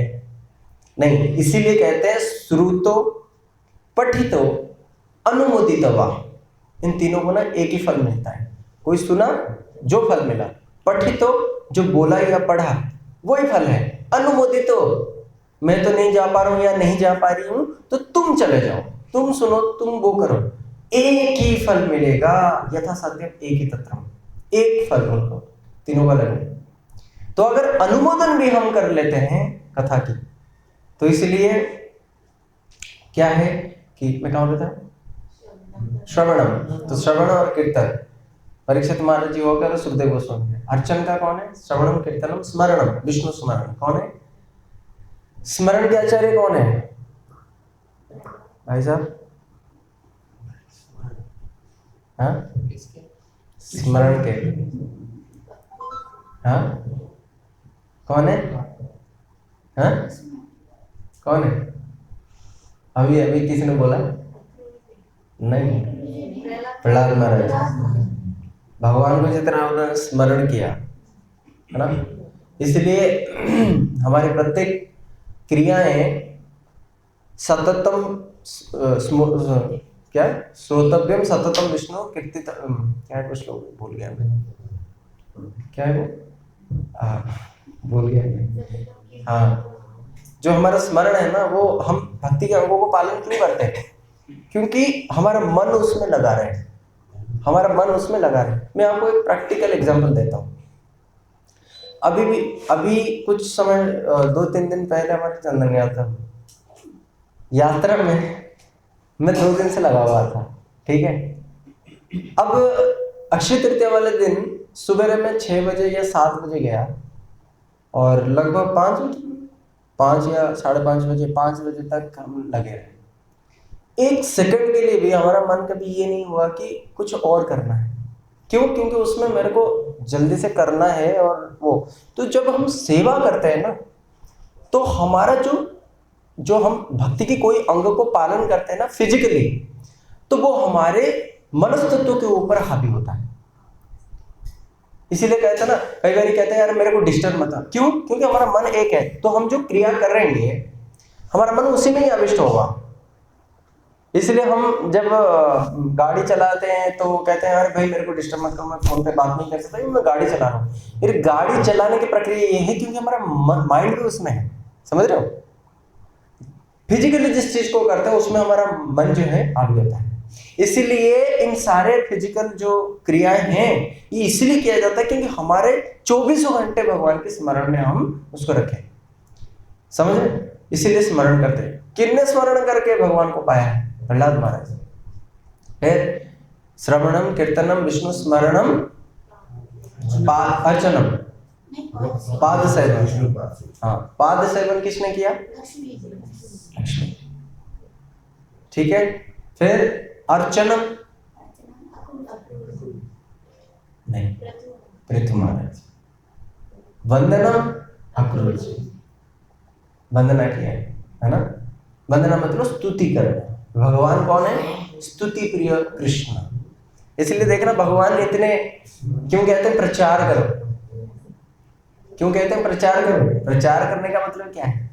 नहीं। इसीलिए कहते हैं श्रुतो, पठितो, अनुमोदितो वा, इन तीनों को ना एक ही फल मिलता है। कोई सुना जो फल मिला, पठितो जो बोला या पढ़ा वही फल है, अनुमोदितो मैं तो नहीं जा पा रहा हूं या नहीं जा पा रही हूं तो तुम चले जाओ, तुम सुनो, तुम वो करो, एक ही फल मिलेगा, यथा सत्यम एक ही तत्रम, एक फल उनको तीनों का लगे। तो अगर अनुमोदन भी हम कर लेते हैं कथा की, तो इसलिए क्या है कि मैं कहाँ था, श्रवणम, तो श्रवण और कीर्तन, परीक्षित महाराज जी हो गए, सुखदेव गोस्वामी। अर्चन का कौन है? श्रवणम कीर्तनम स्मरणम, विष्णु स्मरण कौन है? स्मरण के आचार्य कौन है भाई साहब? हाँ, स्मरण के, हाँ कौन है? हाँ कौन है? अभी किसी ने बोला नहीं, प्रहलाद महाराज। भगवान को जितना उन्होंने स्मरण किया है ना, इसलिए हमारे प्रत्येक क्रियाएं सततम क्या श्रोतव्यम सततम विष्णु कीर्तित, क्या है कुछ लोग भूल गया मैं, क्या है वो भूल गया मैं। हाँ, जो हमारा स्मरण है ना, वो हम भक्ति के अंगों को पालन क्यों करते हैं? क्योंकि हमारा मन उसमें लगा रहे, हमारा मन उसमें लगा रहे। मैं आपको एक प्रैक्टिकल एग्जांपल देता हूँ। अभी कुछ समय 2-3 दिन पहले हमारे चंदन यात्रा में मैं 2 दिन से लगा हुआ था, ठीक है। अब अक्षय तृतीया वाले दिन सुबह में 6 बजे या 7 बजे गया, और लगभग 5 या 5:30 बजे, 5 बजे तक हम लगे रहे। 1 सेकंड के लिए भी हमारा मन कभी ये नहीं हुआ कि कुछ और करना है। क्यों? क्योंकि उसमें मेरे को जल्दी से करना है। और वो तो जब हम सेवा करते हैं ना, तो हमारा जो हम भक्ति की कोई अंग को पालन करते हैं ना फिजिकली, तो वो हमारे मनस्तत्व के ऊपर हावी होता है। इसीलिए कहते हैं ना, कई बार कहते हैं यार मेरे को डिस्टर्ब मत। क्यों? क्योंकि हमारा मन एक है, तो हम जो क्रिया कर रहे हैं हमारा मन उसी में ही आविष्ट होगा। इसलिए हम जब गाड़ी चलाते हैं तो कहते हैं अरे भाई मेरे को डिस्टर्ब मत करो, मैं फोन पे बात नहीं कर सकता, मैं गाड़ी चला रहा हूँ। फिर गाड़ी चलाने की प्रक्रिया ये है क्योंकि हमारा माइंड भी उसमें है, समझ रहे हो? फिजिकली जिस चीज को करते हैं उसमें हमारा मन जो है आगे होता है। इसीलिए इन सारे फिजिकल जो क्रियाएं हैं ये इसलिए किया जाता है क्योंकि हमारे 24 घंटे भगवान के स्मरण में हम उसको रखें, समझ रहे? इसीलिए स्मरण करते हैं। किसने स्मरण करके भगवान को पाया है? प्रहलाद महाराज। फिर श्रवणम कीर्तनम विष्णु स्मरणम अर्चनम पाद सेवन। हाँ, पाद सेवन किसने किया? लक्ष्मी। ठीक है। फिर अर्चनम नहीं, पृथु महाराज। वंदनम अक्रूर जी, वंदना किया है ना। वंदना मतलब स्तुति करना। भगवान कौन है? स्तुति प्रिय कृष्ण। इसलिए देखना भगवान इतने क्यों कहते हैं प्रचार करो? क्यों कहते हैं प्रचार करो? प्रचार करने का मतलब क्या है?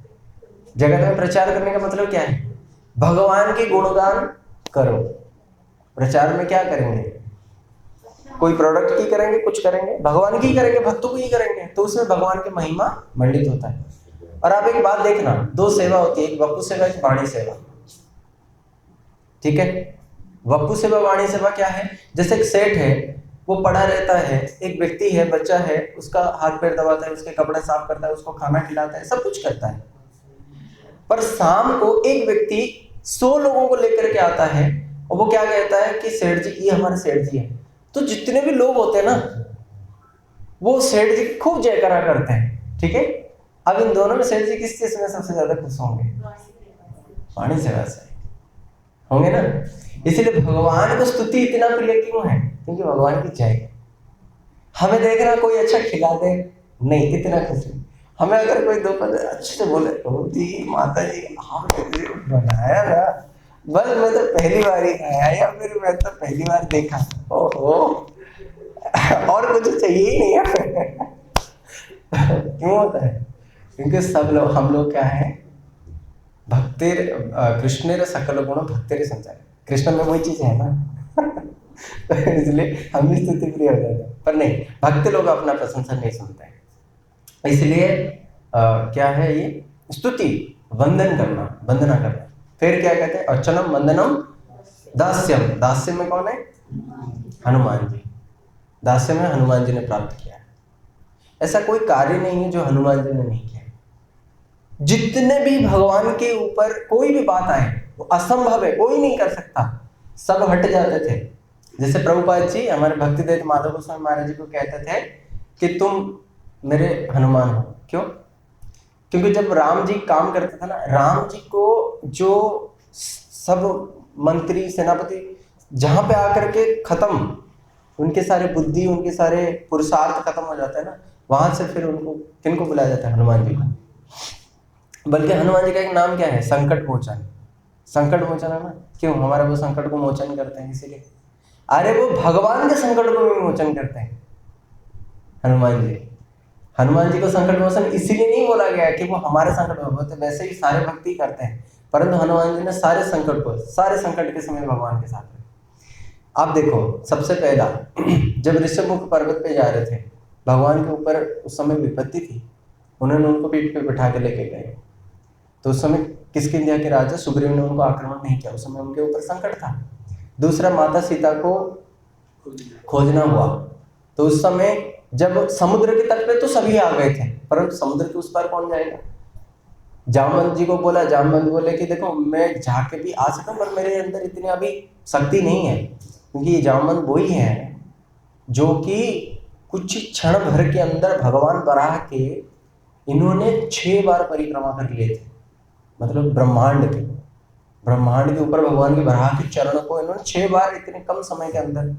जगत में प्रचार करने का मतलब क्या है? भगवान के गुणगान करो। प्रचार में क्या करेंगे? कोई प्रोडक्ट की करेंगे, कुछ करेंगे, भगवान की करेंगे, भक्तों की ही करेंगे, तो उसमें भगवान की महिमा मंडित होता है। और आप एक बात देखना, दो सेवा होती है, एक वपु सेवा, एक वाणी सेवा। ठीक है। वपु सेवा वाणी सेवा क्या है? जैसे एक सेठ है, वो पड़ा रहता है, एक व्यक्ति है, बच्चा है, उसका हाथ पैर दबाता है, उसके कपड़े साफ करता है, उसको खाना खिलाता है, सब कुछ करता है। पर शाम को एक व्यक्ति 100 लोगों को लेकर के आता है और वो क्या कहता है कि सेठ जी, ये हमारे सेठ जी है। तो जितने भी लोग होते हैं ना, वो सेठ जी खूब जयकारा करते हैं। ठीक है। अब इन दोनों में सेठ जी किस चीज में सबसे ज्यादा खुश होंगे? वाणी सेवा से होंगे ना। इसलिए भगवान को स्तुति इतना प्रिय क्यों है? क्योंकि भगवान की जय। हमें देखना कोई अच्छा खिला दे, नहीं, इतना खुशी। हमें अगर कोई दो पद अच्छे से बोले, ओ जी माता जी आपने बनाया ना, बस मैं तो पहली बार ही खाया या फिर मैं तो पहली बार देखा, ओहो, और कुछ चाहिए ही नहीं है। क्यों होता है? क्योंकि सब लोग, हम लोग क्या है, भक्तिर कृष्णेर सकल गुण भक्तिर संचार। कृष्ण में वही चीज है ना। इसलिए हम भी स्तुति प्रिय हो जाते हैं। पर नहीं, भक्त लोग अपना प्रशंसा नहीं सुनते हैं। इसलिए क्या है ये? स्तुति, वंदन करना, वंदना करना। फिर क्या कहते हैं? अर्चनम वंदनम दास्यम। दास्य में कौन है? हनुमान जी। दास्य में हनुमान जी ने प्राप्त किया है। ऐसा कोई कार्य नहीं है जो हनुमान जी ने नहीं किया। जितने भी भगवान के ऊपर कोई भी बात आए, वो असंभव है, कोई नहीं कर सकता, सब हट जाते थे। जैसे प्रभुपाद जी हमारे भक्तिदेव माधव गोस्वामी महाराज जी को कहते थे कि तुम मेरे हनुमान हो। क्यों? क्योंकि जब राम जी काम करते थे ना, राम जी को जो सब मंत्री सेनापति जहां पे आकर के खत्म, उनके सारे बुद्धि, उनके सारे पुरुषार्थ खत्म हो जाते हैं ना, वहां से फिर उनको किनको बुलाया जाता है? हनुमान जी को। बल्कि हनुमान जी का एक नाम क्या है? संकट मोचन। संकट मोचन है ना। क्यों? हमारे वो संकट को मोचन करते हैं, इसीलिए। अरे वो भगवान के संकट को भी मोचन करते हैं हनुमान जी। हनुमान जी को संकट मोचन इसीलिए नहीं बोला गया कि वो हमारे संकट में, तो वैसे ही सारे भक्ति करते हैं, परंतु हनुमान जी ने सारे संकट के समय भगवान के साथ रहे। आप देखो, सबसे पहला जब ऋषभमुख पर्वत पे जा रहे थे, भगवान के ऊपर उस समय विपत्ति थी, उन्होंने उनको पीठ पे बिठा के लेके गए। तो उस समय किष्किंधा के राजा सुग्रीव ने उनको आक्रमण नहीं किया, उस समय उनके ऊपर संकट था। दूसरा, माता सीता को खोजना हुआ, तो उस समय जब समुद्र के तट पे तो सभी आ गए थे, परंतु समुद्र के उस पार कौन जाएगा? जामवंत जी को बोला, जामवंत बोले कि देखो मैं जाके भी आ सकता हूँ, पर मेरे अंदर इतनी अभी शक्ति नहीं है। क्योंकि ये जामवंत वही है जो कि कुछ क्षण भर के अंदर भगवान बराह के इन्होंने 6 बार परिक्रमा कर लिए थे। मतलब ब्रह्मांड के ऊपर भगवान के बराह के चरणों को इन्होंने 6 बार इतने कम समय के अंदर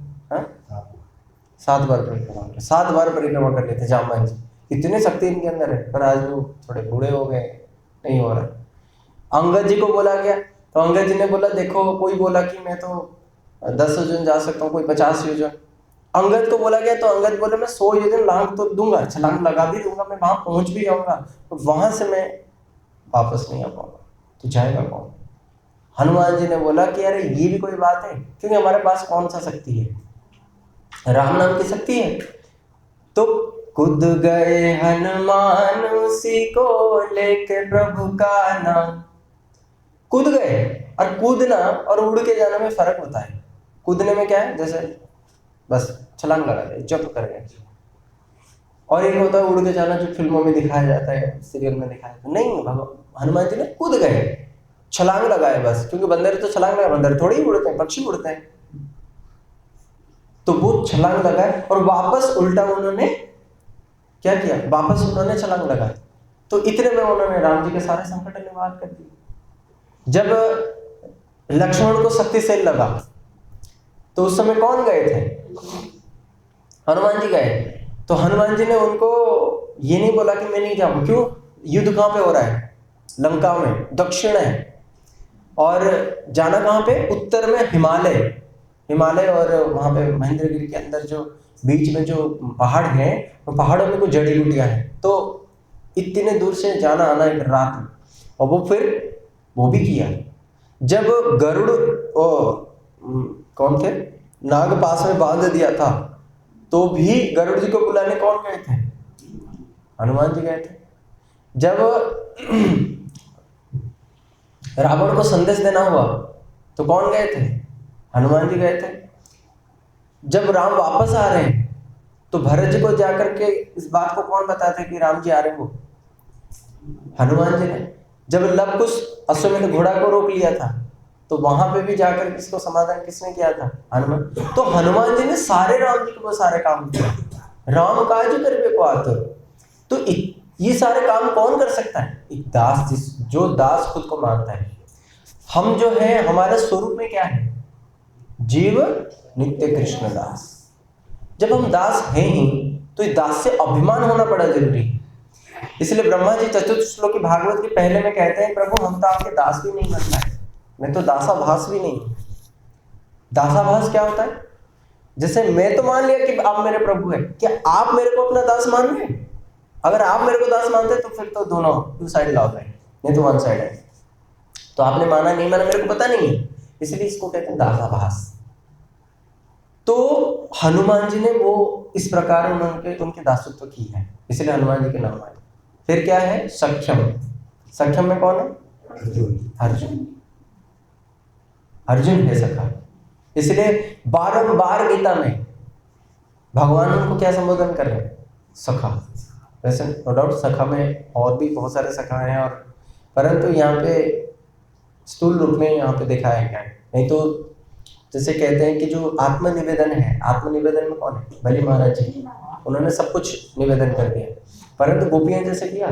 7 बार परिक्रमा कर लिए थे जामवंत जी। इतनी शक्ति इनके अंदर है, पर आज वो थोड़े बूढ़े हो गए, नहीं हो रहा। अंगद जी को बोला गया, तो अंगद जी ने बोला देखो, कोई बोला कि मैं तो 10 योजन जा सकता हूँ, कोई 50 योजन। अंगद को बोला गया तो अंगद बोले मैं 100 योजन लांग तो दूंगा, छलांग लगा भी दूंगा, मैं वहां पहुंच भी जाऊंगा, तो वहां से मैं वापस नहीं आ पाऊंगा, तो जाएगा कौन? हनुमान जी ने बोला कि अरे ये भी कोई बात है, क्योंकि हमारे पास कौन सा शक्ति है? राम नाम की शक्ति है। तो कूद गए हनुमान उसी को लेके प्रभु का नाम, कूद गए। और कूदना और उड़ के जाने में फर्क होता है। कूदने में क्या है, जैसे बस छलांग लगा गए, जंप कर गए, और एक होता है उड़ के जाना जो फिल्मों में दिखाया जाता है, सीरियल में दिखाया जाता है। नहीं, भगवान हनुमान जी ने कूद गए, छलांग लगाए बस, क्योंकि बंदर तो छलांग लगा, बंदर थोड़ी ही उड़ते हैं, पक्षी उड़ते हैं। तो वो छलांग लगाए और वापस उल्टा उन्होंने क्या किया, वापस उन्होंने छलांग लगाई। तो इतने में उन्होंने राम जी के सारे संकट निवार कर दिए। जब लक्ष्मण को शक्तिशाली लगा तो उस समय कौन गए थे, हनुमान जी गए। तो हनुमान जी ने उनको ये नहीं बोला कि मैं नहीं जाऊं, क्यों, युद्ध कहां पे हो रहा है, लंका में, दक्षिण है, और जाना कहां पे, उत्तर में हिमालय, हिमालय और वहां पे महेंद्रगिरी के अंदर जो बीच में जो पहाड़ है, वो पहाड़ों में कुछ जड़ी बूटियां हैं, तो इतने दूर से जाना आना एक रात में। और वो फिर वो भी किया। जब गरुड़ कौन थे, नाग पास में बांध दिया था, तो भी गरुड़ जी को बुलाने कौन गए थे, हनुमान जी गए थे। जब रावण को संदेश देना हुआ तो कौन गए थे, हनुमान जी गए थे। जब राम वापस आ रहे हैं तो भरत जी को जाकर के इस बात को कौन बताते कि राम जी आ रहे हो, हनुमान जी ने। जब लव कुश अश्वमेध घोड़ा को रोक लिया था तो वहां पे भी जाकर इसको समाधान किसने किया था, हनुमान। तो हनुमान जी ने सारे राम जी को सारे काम किया, राम काज करबे को आतुर। तो ये सारे काम कौन कर सकता है, एक दास, जो दास खुद को मानता है। हम जो है हमारे स्वरूप में क्या है, जीव नित्य कृष्ण दास। जब हम दास हैं ही तो इस दास से अभिमान होना बड़ा जरूरी है। इसलिए ब्रह्मा जी चतुर्थ श्लोक की भागवत के पहले में कहते हैं, प्रभु हम तो आपके दास भी नहीं बनना है, मैं तो दासाभास भी नहीं। दासाभास क्या होता है, जैसे मैं तो मान लिया कि आप मेरे प्रभु हैं, क्या आप मेरे को अपना दास मान रहे हैं? अगर आप मेरे को दास मानते तो फिर तो दोनों टू साइड लॉ है, नहीं तो वन साइड है। तो आपने माना नहीं माना मेरे को पता नहीं है, इसलिए इसको कहते हैं दासाभास। तो हनुमान जी ने वो इस प्रकार उनके दासत्व की है, इसलिए हनुमान जी के नाम आए। फिर क्या है, सक्षम। सक्षम में कौन है, अर्जुन। अर्जुन है सखा। इसलिए बारंबार गीता में भगवान उनको क्या संबोधन कर रहे हैं, सखा। वैसे नो डाउट सखा में और भी बहुत सारे सखा हैं, और परंतु यहाँ पे स्थूल रूप में यहाँ पे दिखाया गया है। नहीं तो जैसे कहते हैं कि जो आत्मनिवेदन है, आत्मनिवेदन में कौन है, बलि महाराज जी, उन्होंने सब कुछ निवेदन कर दिया, परंतु गोपियां जैसे किया।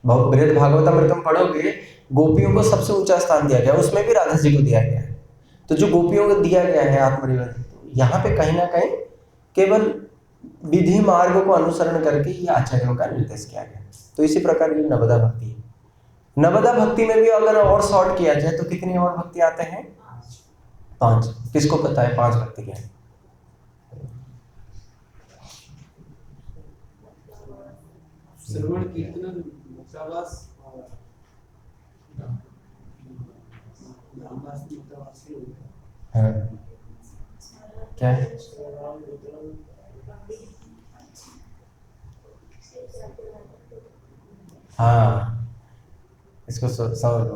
बृहद भागवतामृतम पढ़ोगे, गोपियों को सबसे ऊंचा स्थान दिया गया, उसमें भी राधा जी को दिया गया है। तो जो गोपियों को दिया गया है आत्मनिवेदन, यहाँ पे कहीं ना कहीं केवल विधि मार्ग को अनुसरण करके ये आचार्यों का निर्देश किया गया। तो इसी प्रकार ये नवदा भक्ति है। नवदा भक्ति में भी अगर और शॉर्ट किया जाए तो कितनी और भक्ति आते हैं, 5। किसको पता है 5 भक्ति क्या है? श्रवण कीर्तन मुक्तावास और नामवास मुक्तावास ही होगा। हाँ, क्या है? हाँ, इसको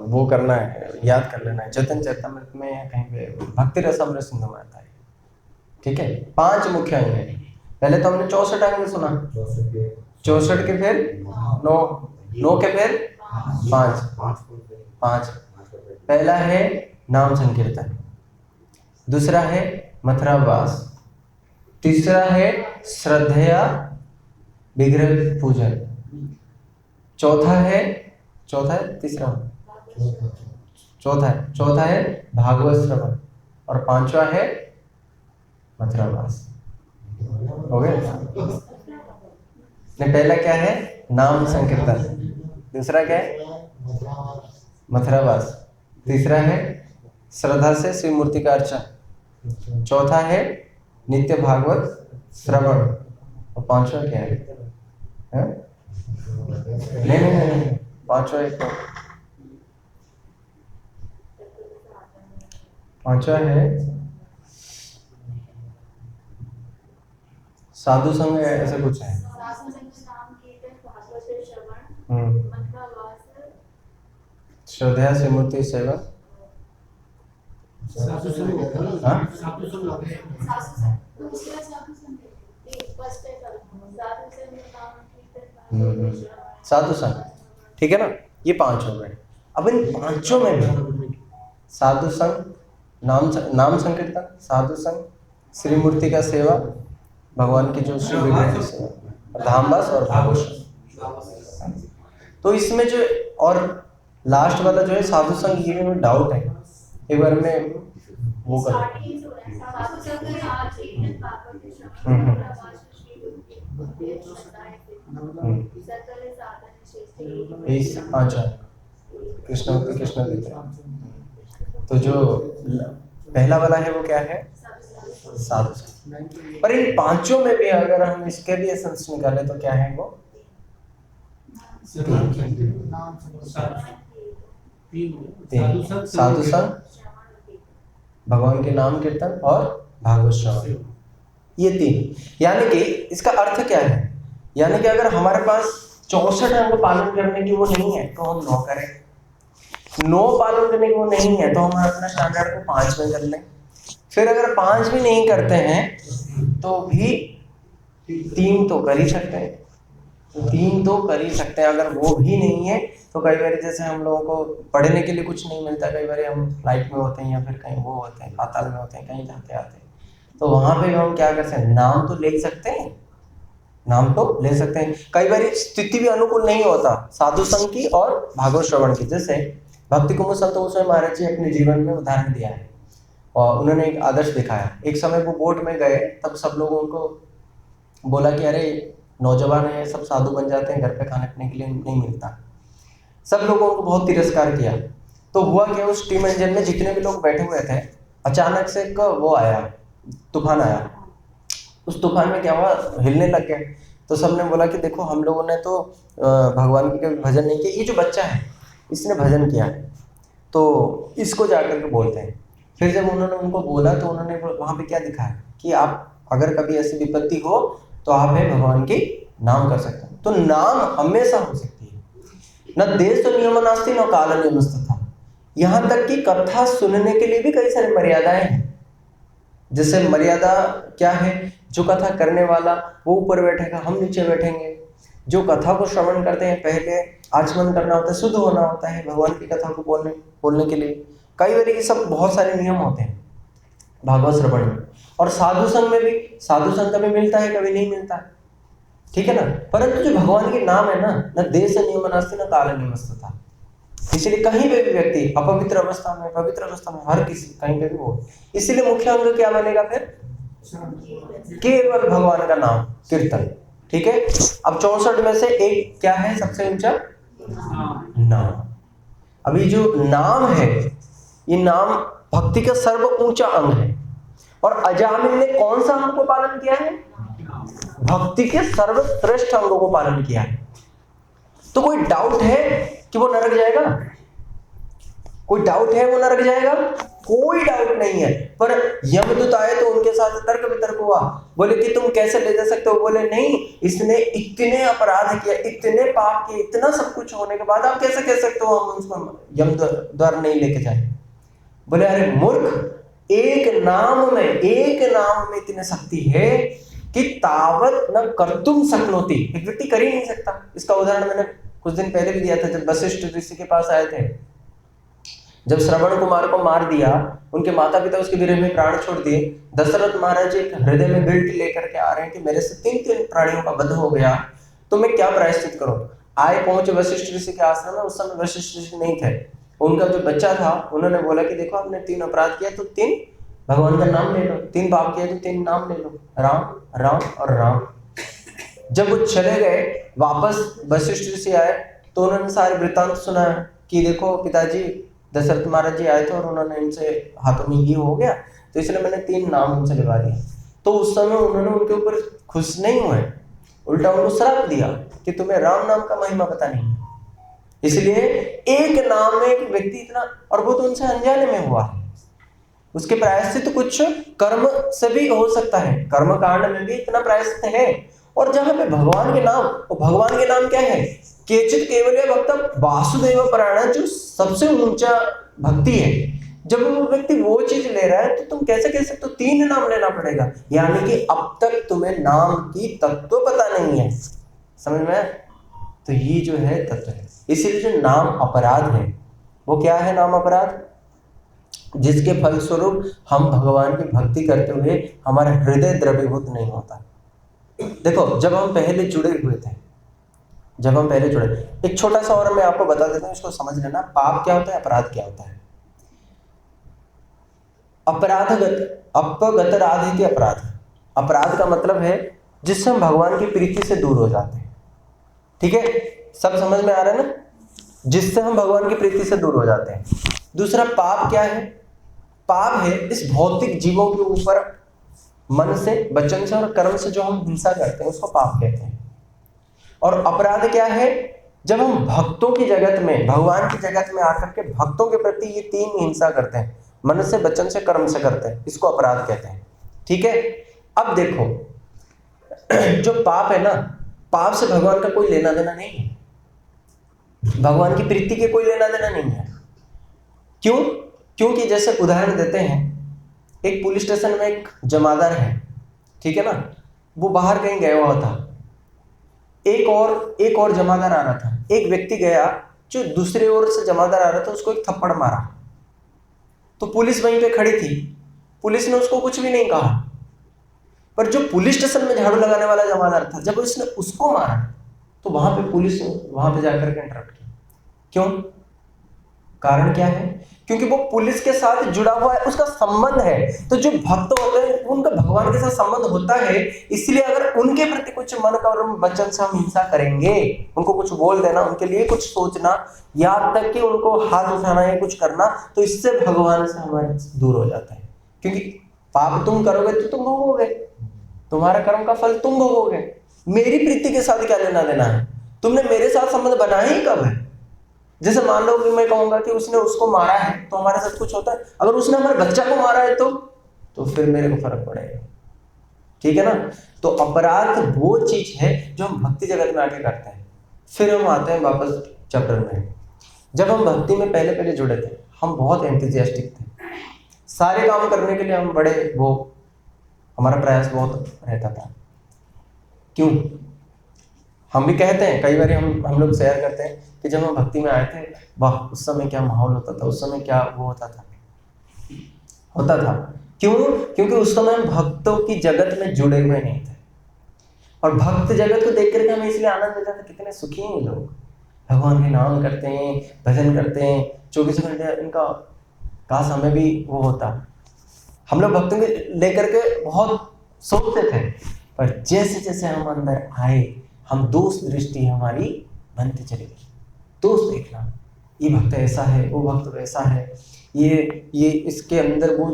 वो करना है, याद कर लेना है। चैतन्य चरितमृत में या कहीं पे भक्ति रसामृत सिंधु में आता है। ठीक है, 5 मुख्य अंग है। पहले तो हमने 64 अंग सुना, 64 के फिर 9 के फिर 5। पहला है नाम संकीर्तन, दूसरा है मथुरावास, तीसरा है श्रद्धया विग्रह पूजन, चौथा है भागवत श्रवण, और 5वां है मथुरावास। हो गया? नहीं, पहला क्या है, नाम संकीर्तन, दूसरा क्या है, मथुरावास, तीसरा है श्रद्धा से शिव मूर्ति का अर्चन, चौथा है नित्य भागवत श्रवण, और 5वां क्या है? नहीं, 5वां एक 5वां है साधु संग, ऐसे कुछ है। श्रद्धया श्रीमूर्ति सेवा। साधु संग हाँ? साधु संग साधु संग, ठीक है ना, ये 5 हो गए। अब इन 5 में भी साधु संग, नाम संकीर्तन, साधु संग, श्री मूर्ति का सेवा, भगवान की जो श्री विग्रह की सेवा, धामवास और भागवत। तो इसमें जो और लास्ट वाला जो है साधु संग, ये में डाउट है, एक बार मैं वो कर इस 5 कृष्ण भक्ति कृष्ण गीता। तो जो पहला वाला है वो क्या है, साधु संग। पर इन 5 में भी अगर हम इसके भी एसेंस निकाले तो क्या है वो, साधु संग, भगवान के नाम कीर्तन और भागवत श्रवण, ये 3। यानी कि इसका अर्थ क्या है, यानी कि अगर हमारे पास 64 अंग पालन करने की वो नहीं है तो हम 9 करें, 9 पालन करने की वो नहीं है तो हम अपना स्टैंडर्ड को 5 में कर लें। फिर अगर 5 भी नहीं करते हैं तो भी 3 तो कर ही सकते हैं, 3 तो कर ही सकते हैं। अगर वो भी नहीं है तो कई बार जैसे हम लोगों को पढ़ने के लिए कुछ नहीं मिलता, कई बार हम फ्लाइट में होते हैं या फिर कहीं वो होते हैं, पाताल में होते हैं, कहीं जाते आते हैं, तो वहां पे हम क्या कर सकते हैं, नाम तो ले सकते हैं, नाम तो ले सकते हैं। कई बार स्थिति भी अनुकूल नहीं होता साधु संघ की और भागवत श्रवण की। जैसे भक्ति कुमुद संत गोस्वामी महाराज जी अपने जीवन में उदाहरण दिया है और उन्होंने एक आदर्श दिखाया। एक समय वो बोट में गए, तब सब लोगों को बोला कि अरे नौजवान है, सब साधु बन जाते हैं, घर पे खाने पीने के लिए नहीं मिलता। सब लोगों को बहुत तिरस्कार किया। तो हुआ कि उस स्टीम इंजन में जितने भी लोग बैठे हुए थे, अचानक से एक वो आया, तूफान आया। उस तूफान में क्या हुआ, हिलने लग गए। तो सबने बोला कि देखो हम लोगों ने तो भगवान की कभी भजन नहीं किया, ये जो बच्चा है इसने भजन किया है, तो इसको जाकर के बोलते हैं। फिर जब उन्होंने उनको बोला तो उन्होंने वहाँ पे क्या दिखाया कि आप अगर कभी ऐसी विपत्ति हो तो आप है भगवान के नाम कर सकते हैं। तो नाम हमेशा हो सकती है, न देश तो नियम नास्ति न काल नियम था। यहाँ तक कि कथा सुनने के लिए भी कई सारी मर्यादाएं हैं। जैसे मर्यादा क्या है, जो कथा करने वाला वो ऊपर बैठेगा, हम नीचे बैठेंगे। जो कथा को श्रवण करते हैं पहले आचमन करना होता है, शुद्ध होना होता है भगवान की कथा को बोलने के लिए। कई बार ये सब बहुत सारे नियम होते हैं भागवत श्रवण में। और साधु संघ में भी, साधु संघ कभी मिलता है कभी नहीं मिलता, ठीक है ना। परंतु जो भगवान के नाम है ना, न देश नियम नास्ति न काल नियम था। इसलिए कहीं पे भी व्यक्ति अपवित्र अवस्था में, पवित्र अवस्था में, हर किसी कहीं पे भी हो। इसलिए मुख्य अंग क्या बनेगा फिर, केवल भगवान का नाम कीर्तन, ठीक है। अब 64 में से एक क्या है सबसे ऊंचा, नाम। अभी जो नाम है, ये नाम भक्ति का सर्व ऊंचा अंग है। और अजामिल ने कौन सा अंग को पालन किया है, भक्ति के सर्वश्रेष्ठ अंगों को पालन किया है। तो कोई डाउट है कि वो नरक जाएगा, कोई डाउट है वो नरक जाएगा, कोई डाउट नहीं है। पर यमदूत आए तो उनके साथ तर्क वितर्क हुआ, बोले कि तुम कैसे ले जा सकते हो। बोले नहीं, इसने इतने अपराध किया, इतने पाप किए, इतना सब कुछ होने के बाद आप कैसे कह सकते हो हम उसको यम द्वार नहीं लेके जाए। बोले अरे मूर्ख, एक नाम में इतनी शक्ति है कि तावत न कर्तुम शक्नोति, एक व्यक्ति कर ही नहीं सकता। इसका उदाहरण मैंने कुछ दिन पहले भी दिया था, जब वशिष्ठ ऋषि के पास आए थे, जब श्रवण कुमार को मार दिया, उनके माता पिता उसके विरह में प्राण छोड़ दिए। दशरथ महाराज एक हृदय में गिल्ट लेकर के आ रहे हैं कि मेरे से 3 प्राणियों का वध हो गया, तो मैं क्या प्रायश्चित करूं। आए पहुंचे वशिष्ठ ऋषि के आश्रम में। उस समय वशिष्ठ ऋषि नहीं थे, उनका जो बच्चा था, उन्होंने बोला कि देखो आपने 3 अपराध किया तो 3 भगवान का नाम ले लो, 3 पाप किया तो 3 नाम ले लो, राम राम और राम। जब वो चले गए वापस, वशिष्ठ ऋषि आए तो उन्होंने सारे वृत्तांत सुनाया कि देखो पिताजी दशरथ महाराज जी आए थे और उन्होंने इनसे हाथों में ये हो गया, तो इसलिए मैंने 3 नाम उनसे लिवा दिए। तो उस समय उन्होंने उनके ऊपर खुश नहीं हुए, उल्टा उनको श्राप दिया कि तुम्हें राम नाम का महिमा पता नहीं। इसलिए एक नाम में एक व्यक्ति इतना, और वो तो उनसे अनजाने में हुआ है, उसके प्रायश्चित तो कुछ कर्म से भी हो सकता है, कर्म कांड में भी इतना प्रायश्चित है। और जहां पे भगवान के नाम, और भगवान के नाम क्या है, केचित केवल भक्त वासुदेव प्राण, जो सबसे ऊंचा भक्ति है। जब वो व्यक्ति वो चीज ले रहा है तो तुम कैसे कह सकते हो 3 नाम लेना पड़ेगा, यानी कि अब तक तुम्हें नाम की तत्व पता नहीं है। समझ में आया? तो ये जो है तत्व है। इसीलिए जो नाम अपराध है वो क्या है, नाम अपराध, जिसके फलस्वरूप हम भगवान की भक्ति करते हुए हमारा हृदय द्रवीभूत नहीं होता। देखो जब हम पहले जुड़े हुए थे, जब हम पहले जुड़े, एक छोटा सा और मैं आपको बता देता हूँ, इसको समझ लेना। पाप क्या होता है, अपराध क्या होता है। अपराधगत अपगत राधित अपराध, अपराध का मतलब है जिससे हम भगवान की प्रीति से दूर हो जाते हैं। ठीक है, सब समझ में आ रहा है ना, जिससे हम भगवान की प्रीति से दूर हो जाते हैं। दूसरा पाप क्या है, पाप है इस भौतिक जीवों के ऊपर मन से, वचन से और कर्म से जो हम हिंसा करते हैं उसको पाप कहते हैं। और अपराध क्या है, जब हम भक्तों की जगत में, भगवान की जगत में आकर के भक्तों के प्रति ये 3 हिंसा करते हैं, मन से, वचन से, कर्म से करते हैं, इसको अपराध कहते हैं। ठीक है, अब देखो जो पाप है ना, पाप से भगवान का कोई लेना देना नहीं है, भगवान की प्रीति के कोई लेना देना नहीं है। क्यों? क्योंकि जैसे उदाहरण देते हैं, एक पुलिस स्टेशन में एक जमादार है, ठीक है ना, वो बाहर कहीं गया हुआ था, एक और जमादार आ रहा था। एक व्यक्ति गया जो दूसरी ओर से जमादार आ रहा था, उसको एक थप्पड़ मारा। तो पुलिस वहीं पे खड़ी थी, पुलिस ने उसको कुछ भी नहीं कहा, पर जो पुलिस स्टेशन में झाड़ू लगाने वाला जमादार था, जब उसने उसको मारा तो वहां पे पुलिस वहां पे जाकर के इंटरप्ट किया। क्यों? कारण क्या है? क्योंकि वो पुलिस के साथ जुड़ा हुआ है, उसका संबंध है। तो जो भक्त होते हैं उनका भगवान के साथ संबंध होता है, इसलिए अगर उनके प्रति कुछ मन का और वचन से हम हिंसा करेंगे, उनको कुछ बोल देना, उनके लिए कुछ सोचना, यहाँ तक कि उनको हाथ उठाना या कुछ करना, तो इससे भगवान से हमारे दूर हो जाता है। क्योंकि पाप तुम करोगे तो तुम भोगोगे, तुम्हारा कर्म का फल तुम भोगोगे। मेरी प्रीति के साथ क्या लेना देना है? तुमने मेरे साथ संबंध बनाया ही कब है? जैसे मान लो कि मैं कहूंगा कि उसने उसको मारा है तो हमारे साथ कुछ होता है, अगर उसने हमारे बच्चा को मारा है तो फिर मेरे को फर्क पड़ेगा। ठीक है ना? तो अपराध वो चीज है जो हम भक्ति जगत में आके करते हैं। फिर हम आते हैं वापस चक्र में। जब हम भक्ति में पहले जुड़े थे, हम बहुत एंथुसियास्टिक थे, सारे काम करने के लिए हम बड़े वो, हमारा प्रयास बहुत रहता था। क्यों? हम भी कहते हैं, कई बार हम लोग शेयर करते हैं कि जब हम भक्ति में आए थे, वाह उस समय क्या माहौल होता था, उस समय क्या वो होता था। क्यों? क्योंकि उस समय हम भक्तों की जगत में जुड़े हुए नहीं थे, और भक्त जगत को देख करके हमें इसलिए आनंद मिलता था, कितने सुखी हैं लोग, भगवान के नाम करते हैं, भजन करते हैं 24 घंटे। इनका काश हमें भी वो होता। हम लोग भक्तों के लेकर के बहुत सोचते थे, पर जैसे जैसे हम अंदर आए, हम दोस्त दृष्टि हमारी बनती चली गई। दोस्त देखना, ये भक्त ऐसा है, वो भक्त वैसा है, ये इसके अंदर वो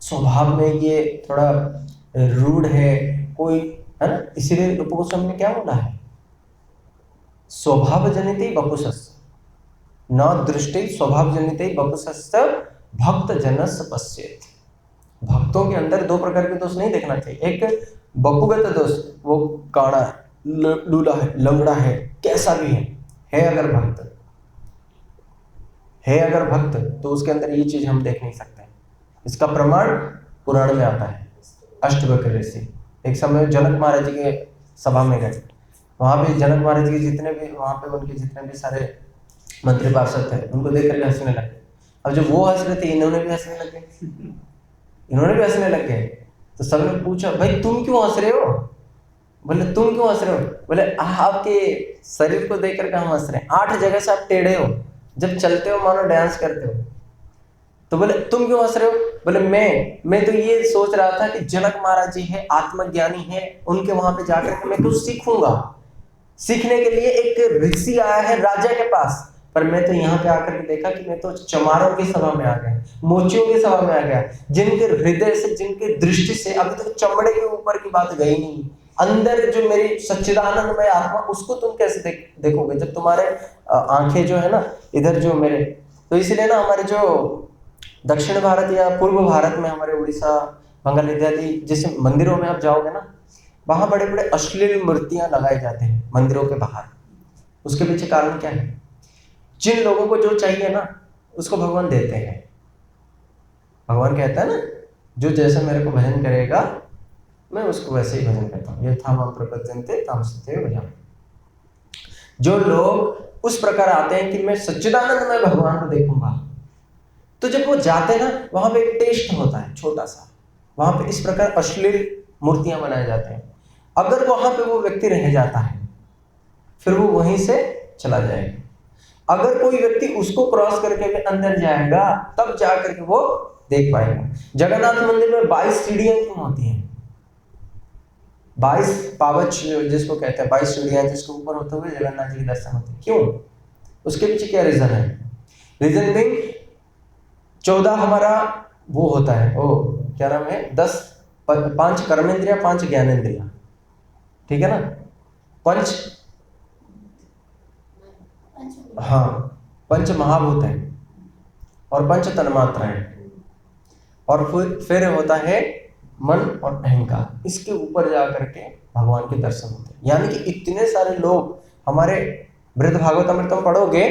स्वभाव में ये थोड़ा रूड है कोई, है ना। इसीलिए रूप गोस्वामी ने क्या बोला है, स्वभाव जनिते वपुषस् न दृष्टि स्वभाव जनिते वपुषस् भक्त जनस पश्येत्। भक्तों के अंदर 2 प्रकार के दोष नहीं देखना चाहिए। एक बपुगत दोष, वो काड़ा है, लूला है, लंगड़ा है, कैसा भी है अगर भक्त तो उसके अंदर ये चीज हम देख नहीं सकते। इसका प्रमाण पुराण में आता है। अष्टवक्र ऋषि एक समय जनक महाराज जी के सभा में गए, वहां पे जनक महाराज जी जितने भी वहां पे उनके जितने भी सारे मंत्री पार्षद थे, उनको देख करके हंसने लगे। अब जब वो हंस रहे थे, इन्होंने भी हंसने लग गए। तो सबने पूछा, भाई तुम क्यों हंस रहे हो? बोले तुम क्यों हंस रहे हो? बोले आपके शरीर को देख करके हम हंस रहे हैं, 8 जगह से आप टेढ़े हो, जब चलते हो मानो डांस करते हो। तो बोले तुम क्यों हंस रहे हो? बोले मैं तो ये सोच रहा था कि जनक महाराज जी है, आत्मज्ञानी है, उनके वहां पे जाकर के मैं कुछ सीखूंगा। सीखने के लिए एक ऋषि आया है राजा के पास, पर मैं तो यहाँ पे आकर के देखा कि मैं तो चमारों की सभा में आ गया, मोचियों की सभा में आ गया, जिनके हृदय से, जिनके दृष्टि से अभी तक चमड़े के ऊपर की बात गई नहीं। अंदर जो मेरी सच्चिदानंदमय आत्मा, उसको तुम कैसे देखोगे जब तुम्हारे आंखें जो है ना इधर जो मेरे। तो इसलिए ना हमारे जो दक्षिण भारत या पूर्व भारत में, हमारे उड़ीसा, बंगाल इत्यादि जैसे मंदिरों में आप जाओगे ना, वहां बड़े बड़े अश्लील मूर्तियां लगाई जाते हैं मंदिरों के बाहर। उसके पीछे कारण क्या है? जिन लोगों को जो चाहिए ना उसको भगवान देते हैं। भगवान कहता है ना, जो जैसा मेरे को भजन करेगा मैं उसको वैसे ही भजन करता हूँ। यथा मां प्रपद्यन्ते तम सत्येव भजामि। जो लोग उस प्रकार आते हैं कि मैं सच्चिदानंद में भगवान को देखूंगा, तो जब वो जाते हैं ना वहां पे एक टेस्ट होता है छोटा सा, वहां पे इस प्रकार अश्लील मूर्तियां बनाए जाते हैं। अगर वहां पे वो व्यक्ति रह जाता है फिर वो वहीं से चला जाएगा। अगर कोई व्यक्ति उसको क्रॉस करके भी अंदर जाएगा तब जाकर के वो देख पाएगा। जगन्नाथ मंदिर में 22 सीढ़ियां क्यों होती हैं? 22 पावच जिसको कहते हैं, 22 सीढ़ियां जिसके ऊपर होते हुए जगन्नाथ जी के दर्शन होते हैं। क्यों? उसके पीछे क्या रीजन है? रीजन भी 14 हमारा वो होता है, ओ क्या नाम है, 5 कर्मेंद्रिया, 5 ज्ञानेंद्रिया, ठीक है ना? पंच, हाँ, 5 महाभूत है और 5 तन्मात्राएं, और फिर होता है मन और अहंकार। इसके ऊपर जाकर के भगवान के दर्शन होते हैं। यानी कि इतने सारे लोग हमारे बृहद भागवतामृतम पढ़ोगे,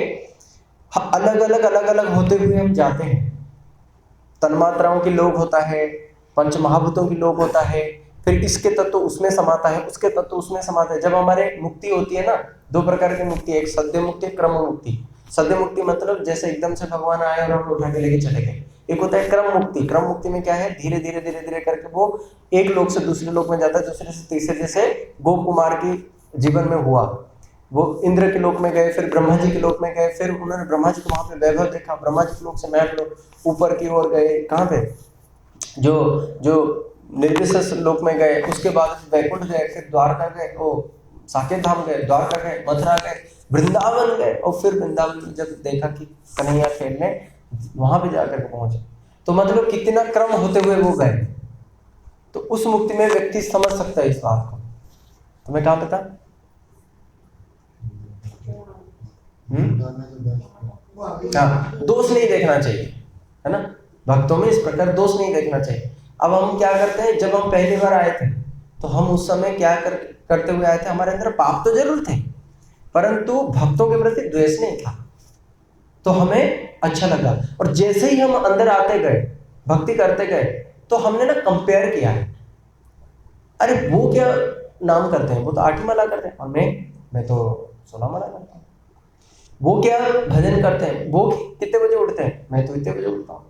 अलग अलग होते हुए हम जाते हैं। तन्मात्राओं के लोग होता है, पंच महाभूतों की लोग होता है, फिर इसके तत्व उसमें समाता है, उसके तत्व उसमें समाता है। जब हमारे मुक्ति होती है ना, 2 प्रकार की मुक्ति है, एक सद्य मुक्ति, एक क्रम मुक्ति। सद्य मुक्ति मतलब जैसे एकदम से भगवान आए और हम उठा के लेके चले गए। एक होता है क्रम मुक्ति। क्रम मुक्ति में क्या है, धीरे धीरे करके वो एक लोक से दूसरे लोक में जाता है, दूसरे से तीसरे। जैसे गोप कुमार की जीवन में हुआ, वो इंद्र के लोक में गए, फिर ब्रह्मा जी के लोक में गए, फिर उन्होंने ब्रह्मा जी को वहां पे वैभव देखा, ब्रह्मा जी के लोक से महल लोक ऊपर की ओर गए, कहाँ पे, जो निर्विशेष लोक में गए, उसके बाद वैकुंठ गए, फिर द्वारका गए, ओ साकेत धाम गए, द्वारका गए, मथुरा गए, वृंदावन गए, और फिर वृंदावन में जब देखा कि कन्हैया खेलने, वहां पे जाकर के पहुंचे। तो मतलब कितना क्रम होते हुए वो गए। तो उस मुक्ति में व्यक्ति समझ सकता है इस बात को। तुम्हें कहाँ पता? हाँ, दोष नहीं देखना चाहिए, है ना? भक्तों में इस प्रकार दोष नहीं देखना चाहिए। अब हम क्या करते हैं, जब हम पहली बार आए थे तो हम उस समय क्या करते हुए आए थे, हमारे अंदर पाप तो जरूर थे परंतु भक्तों के प्रति द्वेष नहीं था, तो हमें अच्छा लगा। और जैसे ही हम अंदर आते गए, भक्ति करते गए, तो हमने ना कंपेयर किया है, अरे वो क्या नाम करते हैं, वो तो 8 माला करते हैं और मैं तो 16 माला करता हूँ। वो क्या भजन करते हैं, वो कितने बजे उठते हैं, मैं तो इतने बजे उठता हूँ।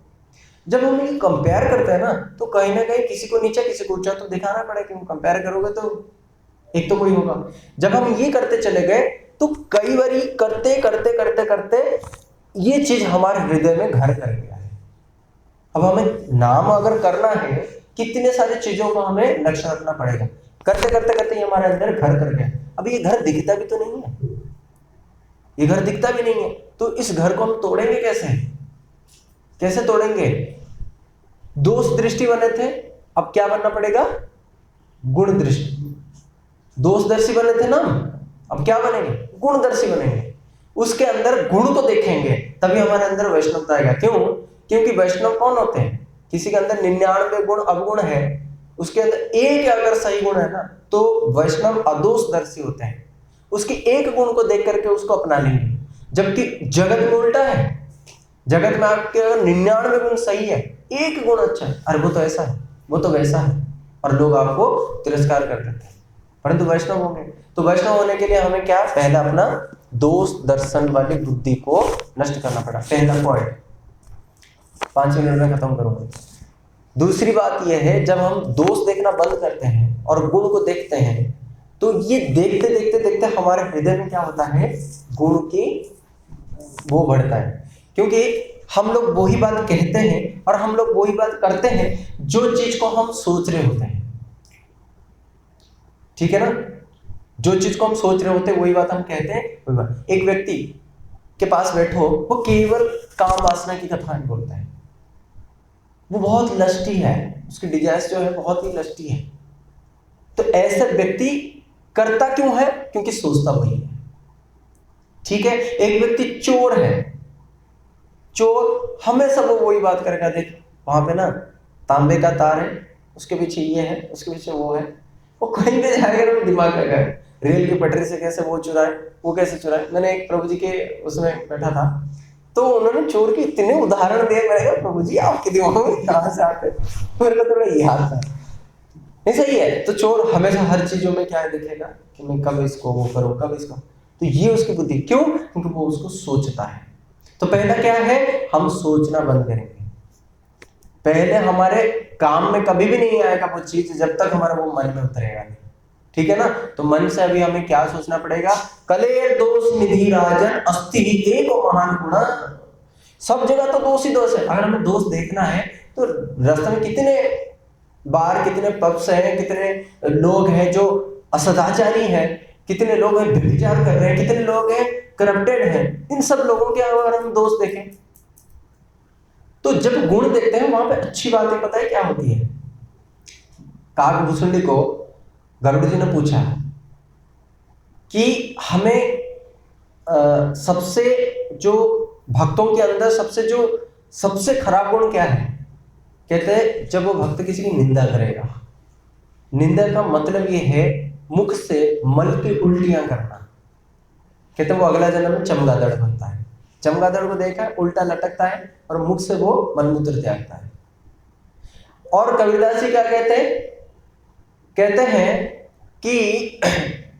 जब हम ये कंपेयर करते हैं ना, तो कहीं ना कहीं किसी को नीचा किसी को ऊंचा तो दिखाना पड़ेगा, क्योंकि कंपेयर करोगे तो एक तो कोई होगा। जब हम ये करते चले गए तो कई बार करते ये चीज हमारे हृदय में घर कर गया है। अब हमें नाम अगर करना है, कितने सारी चीजों को हमें लक्ष्य रखना पड़ेगा। करते ये हमारे अंदर घर कर गया। अब ये घर दिखता भी तो नहीं है, ये घर दिखता भी नहीं है, तो इस घर को हम तोड़ेंगे कैसे तोड़ेंगे? दोष दृष्टि बने थे, अब क्या बनना पड़ेगा? गुण दृष्टि। दोषदर्शी बने थे ना, अब क्या बनेंगे? गुणदर्शी बनेंगे। उसके अंदर गुण को देखेंगे तभी हमारे अंदर वैष्णवता आएगा। क्यों? क्योंकि वैष्णव कौन होते हैं? किसी के अंदर 99 गुण अवगुण है, उसके अंदर एक अगर सही गुण है ना, तो वैष्णव अदोषदर्शी होते हैं। उसके एक गुण को देख करके उसको अपना लेंगे। जबकि जगत में उल्टा है, जगत में आपके 99 गुण सही है, एक गुण अच्छा है, अरे वो तो ऐसा है, वो तो वैसा है, और लोग आपको तिरस्कार कर देते हैं। परंतु वैष्णव होंगे, तो वैष्णव होने के लिए हमें क्या, पहला अपना दोष दर्शन वाली बुद्धि को नष्ट करना पड़ा। पहला पॉइंट 5 मिनट में खत्म करूंगा। दूसरी बात यह है, जब हम दोष देखना बंद करते हैं और गुण को देखते हैं, तो ये देखते हमारे हृदय में क्या होता है, गुण की वो बढ़ता है। क्योंकि हम लोग वही बात कहते हैं और हम लोग वही बात करते हैं जो चीज को हम सोच रहे होते हैं, ठीक है ना? जो चीज को हम सोच रहे होते हैं वही बात हम कहते हैं, वही बात। एक व्यक्ति के पास बैठो, वो केवल काम वासना की कथाएं बोलता है, वो बहुत लस्टी है, उसकी डिजायर्स जो है बहुत ही लस्टी है। तो ऐसा व्यक्ति करता क्यों है? क्योंकि सोचता वही है, ठीक है? एक व्यक्ति चोर है, चोर हमेशा वो वही बात करेगा, देख वहां पे ना तांबे का तार है, उसके पीछे ये है, उसके पीछे वो है, वो कहीं पे जाएगा ना, वो दिमाग लगाए रेल की पटरी से कैसे वो चुराए, वो कैसे चुराए। मैंने एक प्रभु जी के उसमें बैठा था, तो उन्होंने चोर के इतने उदाहरण दिए, मैंने कहा प्रभु जी आपके दिमाग में कहाँ से आते हैं? मेरे को थोड़ा याद था। नहीं सही है, तो चोर हमेशा हर चीजों में क्या देखेगा कि मैं कब इसको वो करूँ, कब इसको, तो ये उसकी बुद्धि। क्यों? क्योंकि वो उसको सोचता है। तो पहला क्या है, हम सोचना बंद करेंगे। पहले हमारे काम में कभी भी नहीं आएगा वो चीज जब तक हमारा वो मन में उतरेगा नहीं, ठीक है ना। तो मन से अभी हमें क्या सोचना पड़ेगा, कलेर दोष निधि राजन अस्ति एक महान गुण। सब जगह तो दोष ही दोष है। अगर हमें दोष देखना है तो रास्ते में कितने बार, कितने पब्स हैं, कितने लोग हैं जो असदाचारी हैं, कितने लोग हैं व्यभिचार कर रहे हैं, कितने लोग हैं करप्टेड हैं। इन सब लोगों के अगर हम दोष देखें तो जब गुण देखते हैं वहां पे अच्छी बातें पता है क्या होती है। काकभूषुंडी को गरुड़ जी ने पूछा कि हमें सबसे जो भक्तों के अंदर सबसे खराब गुण क्या है। कहते हैं जब वो भक्त किसी की निंदा करेगा। निंदा का मतलब ये है मुख से मल की उल्टियां करना। कहते हैं वो अगला जन्म में चमगादड़ बनता है। चमगादड़ को देखा उल्टा लटकता है और मुख से वो मलमूत्र त्यागता है। और कबीरदास जी क्या कहते हैं, कहते हैं कि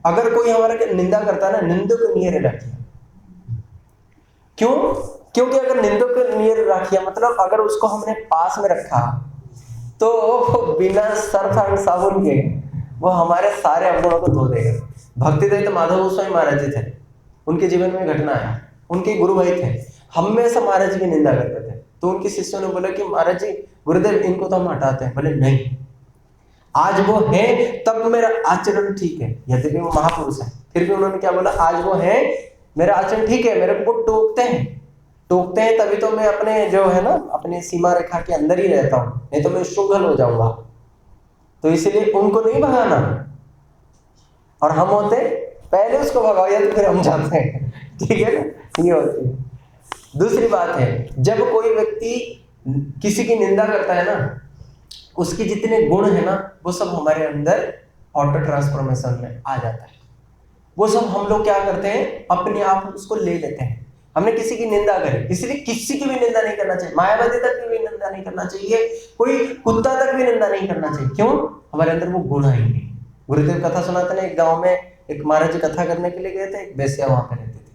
अगर कोई हमारा निंदा करता है ना, निंदक नियर रखिए। क्यों? क्योंकि अगर निंदक नियर रखिए मतलब अगर उसको हमने पास में रखा तो बिना सर्फ एंड साबुन के वो हमारे सारे अवगुणों को धो देगा। भक्तिदत्त माधव गोस्वामी महाराज जी थे, उनके जीवन में घटना है, उनके गुरु भाई थे, हमेशा महाराज जी की निंदा करते थे। तो उनके शिष्यों ने बोला कि महाराज जी गुरुदेव इनको तो हम हटाते हैं। बोले नहीं, आज वो है तब मेरा आचरण ठीक है। यद्यपि वो महापुरुष है फिर भी उन्होंने क्या बोला, आज वो है मेरा आचरण ठीक है, मेरे को टोकते हैं तभी तो मैं अपने जो है ना अपने सीमा रेखा के अंदर ही रहता हूं, नहीं तो मैं शुंगल हो जाऊंगा। तो इसलिए उनको नहीं भगाना। और हम होते पहले उसको भगाओ या तो फिर हम जाते हैं, ठीक है ना, ये होती है। दूसरी बात है, जब कोई व्यक्ति किसी की निंदा करता है ना, उसके जितने गुण है ना वो सब हमारे अंदर ऑटो ट्रांसफॉर्मेशन में आ जाता है। वो सब हम लोग क्या करते हैं, अपने आप उसको ले लेते हैं। हमने किसी की निंदा करी, इसलिए किसी की भी निंदा नहीं करना चाहिए। मायावादी तक की भी निंदा नहीं करना चाहिए, कोई कुत्ता तक भी निंदा नहीं करना चाहिए। क्यों? हमारे अंदर वो गुण आएंगे। गुरुदेव कथा सुनाते ना, एक गांव में एक महाराज जी कथा करने के लिए गए थे, एक बेस्या वहां पे रहती थी।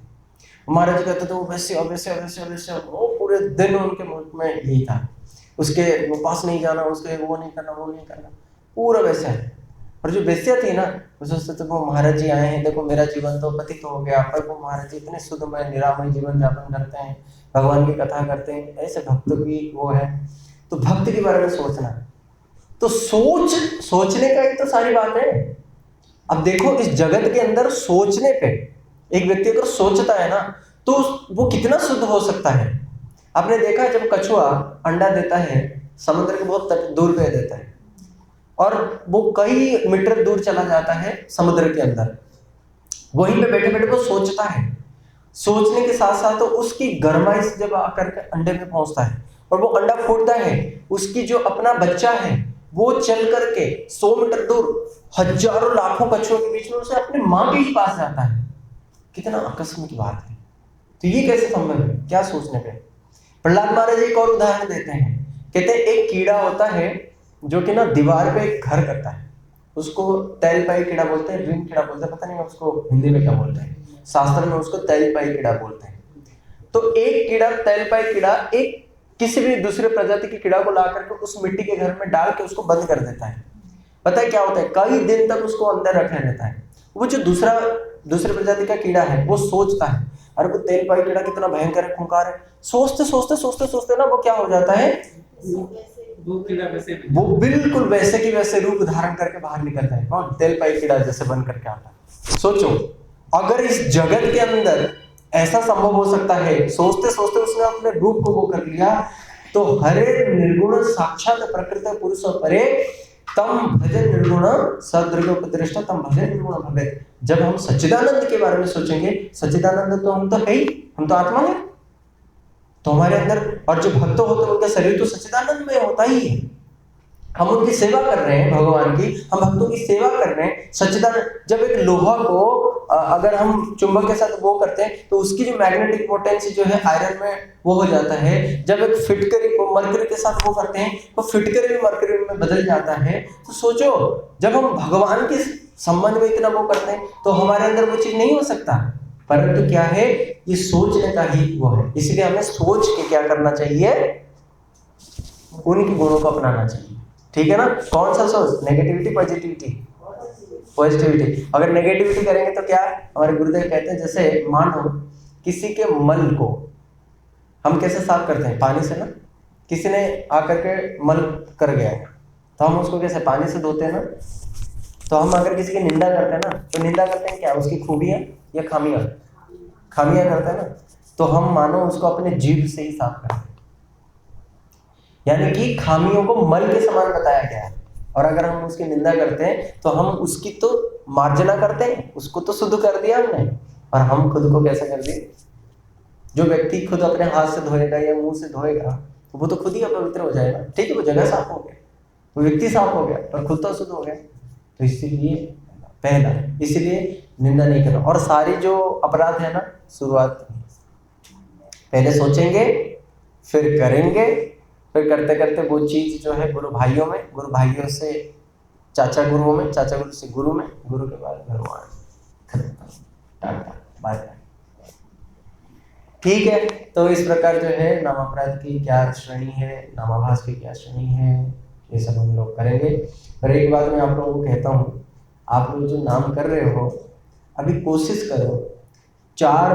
महाराज जी कहते थे वो बेस्या, वो पूरे दिन उनके मुल्क में यही था, उसके वो पास नहीं जाना, उसके वो नहीं करना, पूरा वैसा है। और जो बेस्या थी ना, वो सोचते थे वो महाराज जी आए हैं, देखो मेरा जीवन तो पतित हो गया, पर वो महाराज जी इतने शुद्धमय निरामय जीवन यापन करते हैं, भगवान की कथा करते हैं, ऐसे भक्त की वो है। तो भक्त के बारे में सोचना, तो सोचने का ही तो सारी बात है। अब देखो इस जगत के अंदर सोचने पे एक व्यक्ति अगर सोचता है ना तो वो कितना शुद्ध हो सकता है। आपने देखा है जब कछुआ अंडा देता है समुद्र के बहुत दूर पे देता है और वो कई मीटर दूर चला जाता है समुद्र के अंदर, वहीं पे बैठे बैठे वो सोचता है। सोचने के साथ साथ तो उसकी गरमाइश जब आकर के अंडे में पहुंचता है और वो अंडा फूटता है, उसकी जो अपना बच्चा है वो चल करके 100 मीटर दूर हजारों लाखों कछुओं के बीच में उसे अपने माँ के ही पास जाता है। कितना आकस्मिक बात है। तो ये कैसे संभव है, क्या सोचने पे। प्रहलाद महाराज एक और उदाहरण देते हैं, कहते हैं एक कीड़ा होता है जो कि ना दीवार पे एक घर करता है, उसको तैलपाई कीड़ा बोलते हैं, रिंग कीड़ा बोलते हैं, पता नहीं उसको हिंदी में क्या बोलते हैं, शास्त्र में उसको तैलपाई कीड़ा बोलते हैं। तो एक कीड़ा तैलपाई कीड़ा एक किसी भी दूसरे प्रजाति के कीड़ा को ला करके उस मिट्टी के घर में डाल के उसको बंद कर देता है। पता है क्या होता है, कई दिन तक उसको अंदर रखा रहता है। वो जो दूसरे प्रजाति का कीड़ा है वो सोचता है अरे वो तैलपाई कीड़ा कितना भयंकर है, खूंखार है। सोचते ना वो क्या हो जाता है, वो बिल्कुल वैसे की वैसे रूप धारण करके बाहर निकलता है। कौन? तैलपाई कीड़ा जैसे बन करके आता है। सोचो अगर इस जगत के अंदर ऐसा संभव हो सकता है, सोचते उसने अपने रूप को वो कर लिया, तो हरे निर्गुण साक्षात प्रकृति पुरुष परे तम भजन निर्गुण सदृगोपदृष्ट तम भजन निर्गुण भवेत्। जब हम सच्चिदानंद के बारे में सोचेंगे, सच्चिदानंद तो हम तो है ही, हम तो आत्मा है, तो हमारे अंदर, और जो भक्त होते हैं उनका शरीर तो सच्चिदानंद में होता ही है। हम उनकी सेवा कर रहे हैं, भगवान की, हम भक्तों की सेवा कर रहे हैं। सच्चिदानंद, जब एक लोहा को अगर हम चुंबक के साथ वो करते हैं तो उसकी जो मैग्नेटिक पोटेंसी जो है आयरन में वो हो जाता है। जब एक फिटकरी को मरकरी के साथ वो करते हैं तो फिटकरी भी मरकरी में बदल जाता है। तो सोचो, जब हम भगवान के संबंध में इतना वो करते हैं तो हमारे अंदर वो चीज नहीं हो सकता। परंतु क्या है, ये सोचने का ही वो है। इसलिए हमें सोच के क्या करना चाहिए, उनके गुणों को अपनाना चाहिए। ठीक है ना? कौन सा सोच, नेगेटिविटी पॉजिटिविटी? पॉजिटिविटी। अगर नेगेटिविटी करेंगे तो क्या, हमारे गुरुदेव कहते हैं जैसे मानो किसी के मल को हम कैसे साफ करते हैं, पानी से ना। किसी ने आकर के मल कर गया है तो हम उसको कैसे पानी से धोते हैं ना। तो हम अगर किसी की निंदा करते हैं ना तो निंदा करते हैं क्या, उसकी खूबियां या खामियां? खामियां करते हैं ना। तो हम मानो उसको अपने जीभ से ही साफ करते हैं, यानी कि खामियों को मल के समान बताया गया है। और अगर हम उसकी निंदा करते हैं तो हम उसकी तो मार्जना करते हैं, उसको तो शुद्ध कर दिया हमने, और हम खुद को कैसे कर दिए। जो व्यक्ति खुद अपने हाथ से धोएगा या मुंह से धोएगा तो वो तो खुद ही अपवित्र हो जाएगा। ठीक है, वो जगह साफ हो गया, वो व्यक्ति साफ हो गया, पर खुद तो शुद्ध हो गया। तो इसीलिए पहला, इसीलिए निंदा नहीं करना। और सारी जो अपराध है ना, शुरुआत पहले सोचेंगे, फिर करेंगे, फिर करते करते वो चीज जो है गुरु भाइयों में, गुरु भाइयों से चाचा गुरुओं में, चाचा गुरु से गुरु में, गुरु के बाद भगवान। Tata bye bye. ठीक है, तो इस प्रकार जो है नामापराध की क्या श्रेणी है, नामाभास की क्या श्रेणी है, ये सब हम लोग करेंगे। और एक बात मैं आप लोगों को कहता हूँ, आप लोग जो नाम कर रहे हो अभी कोशिश करो 4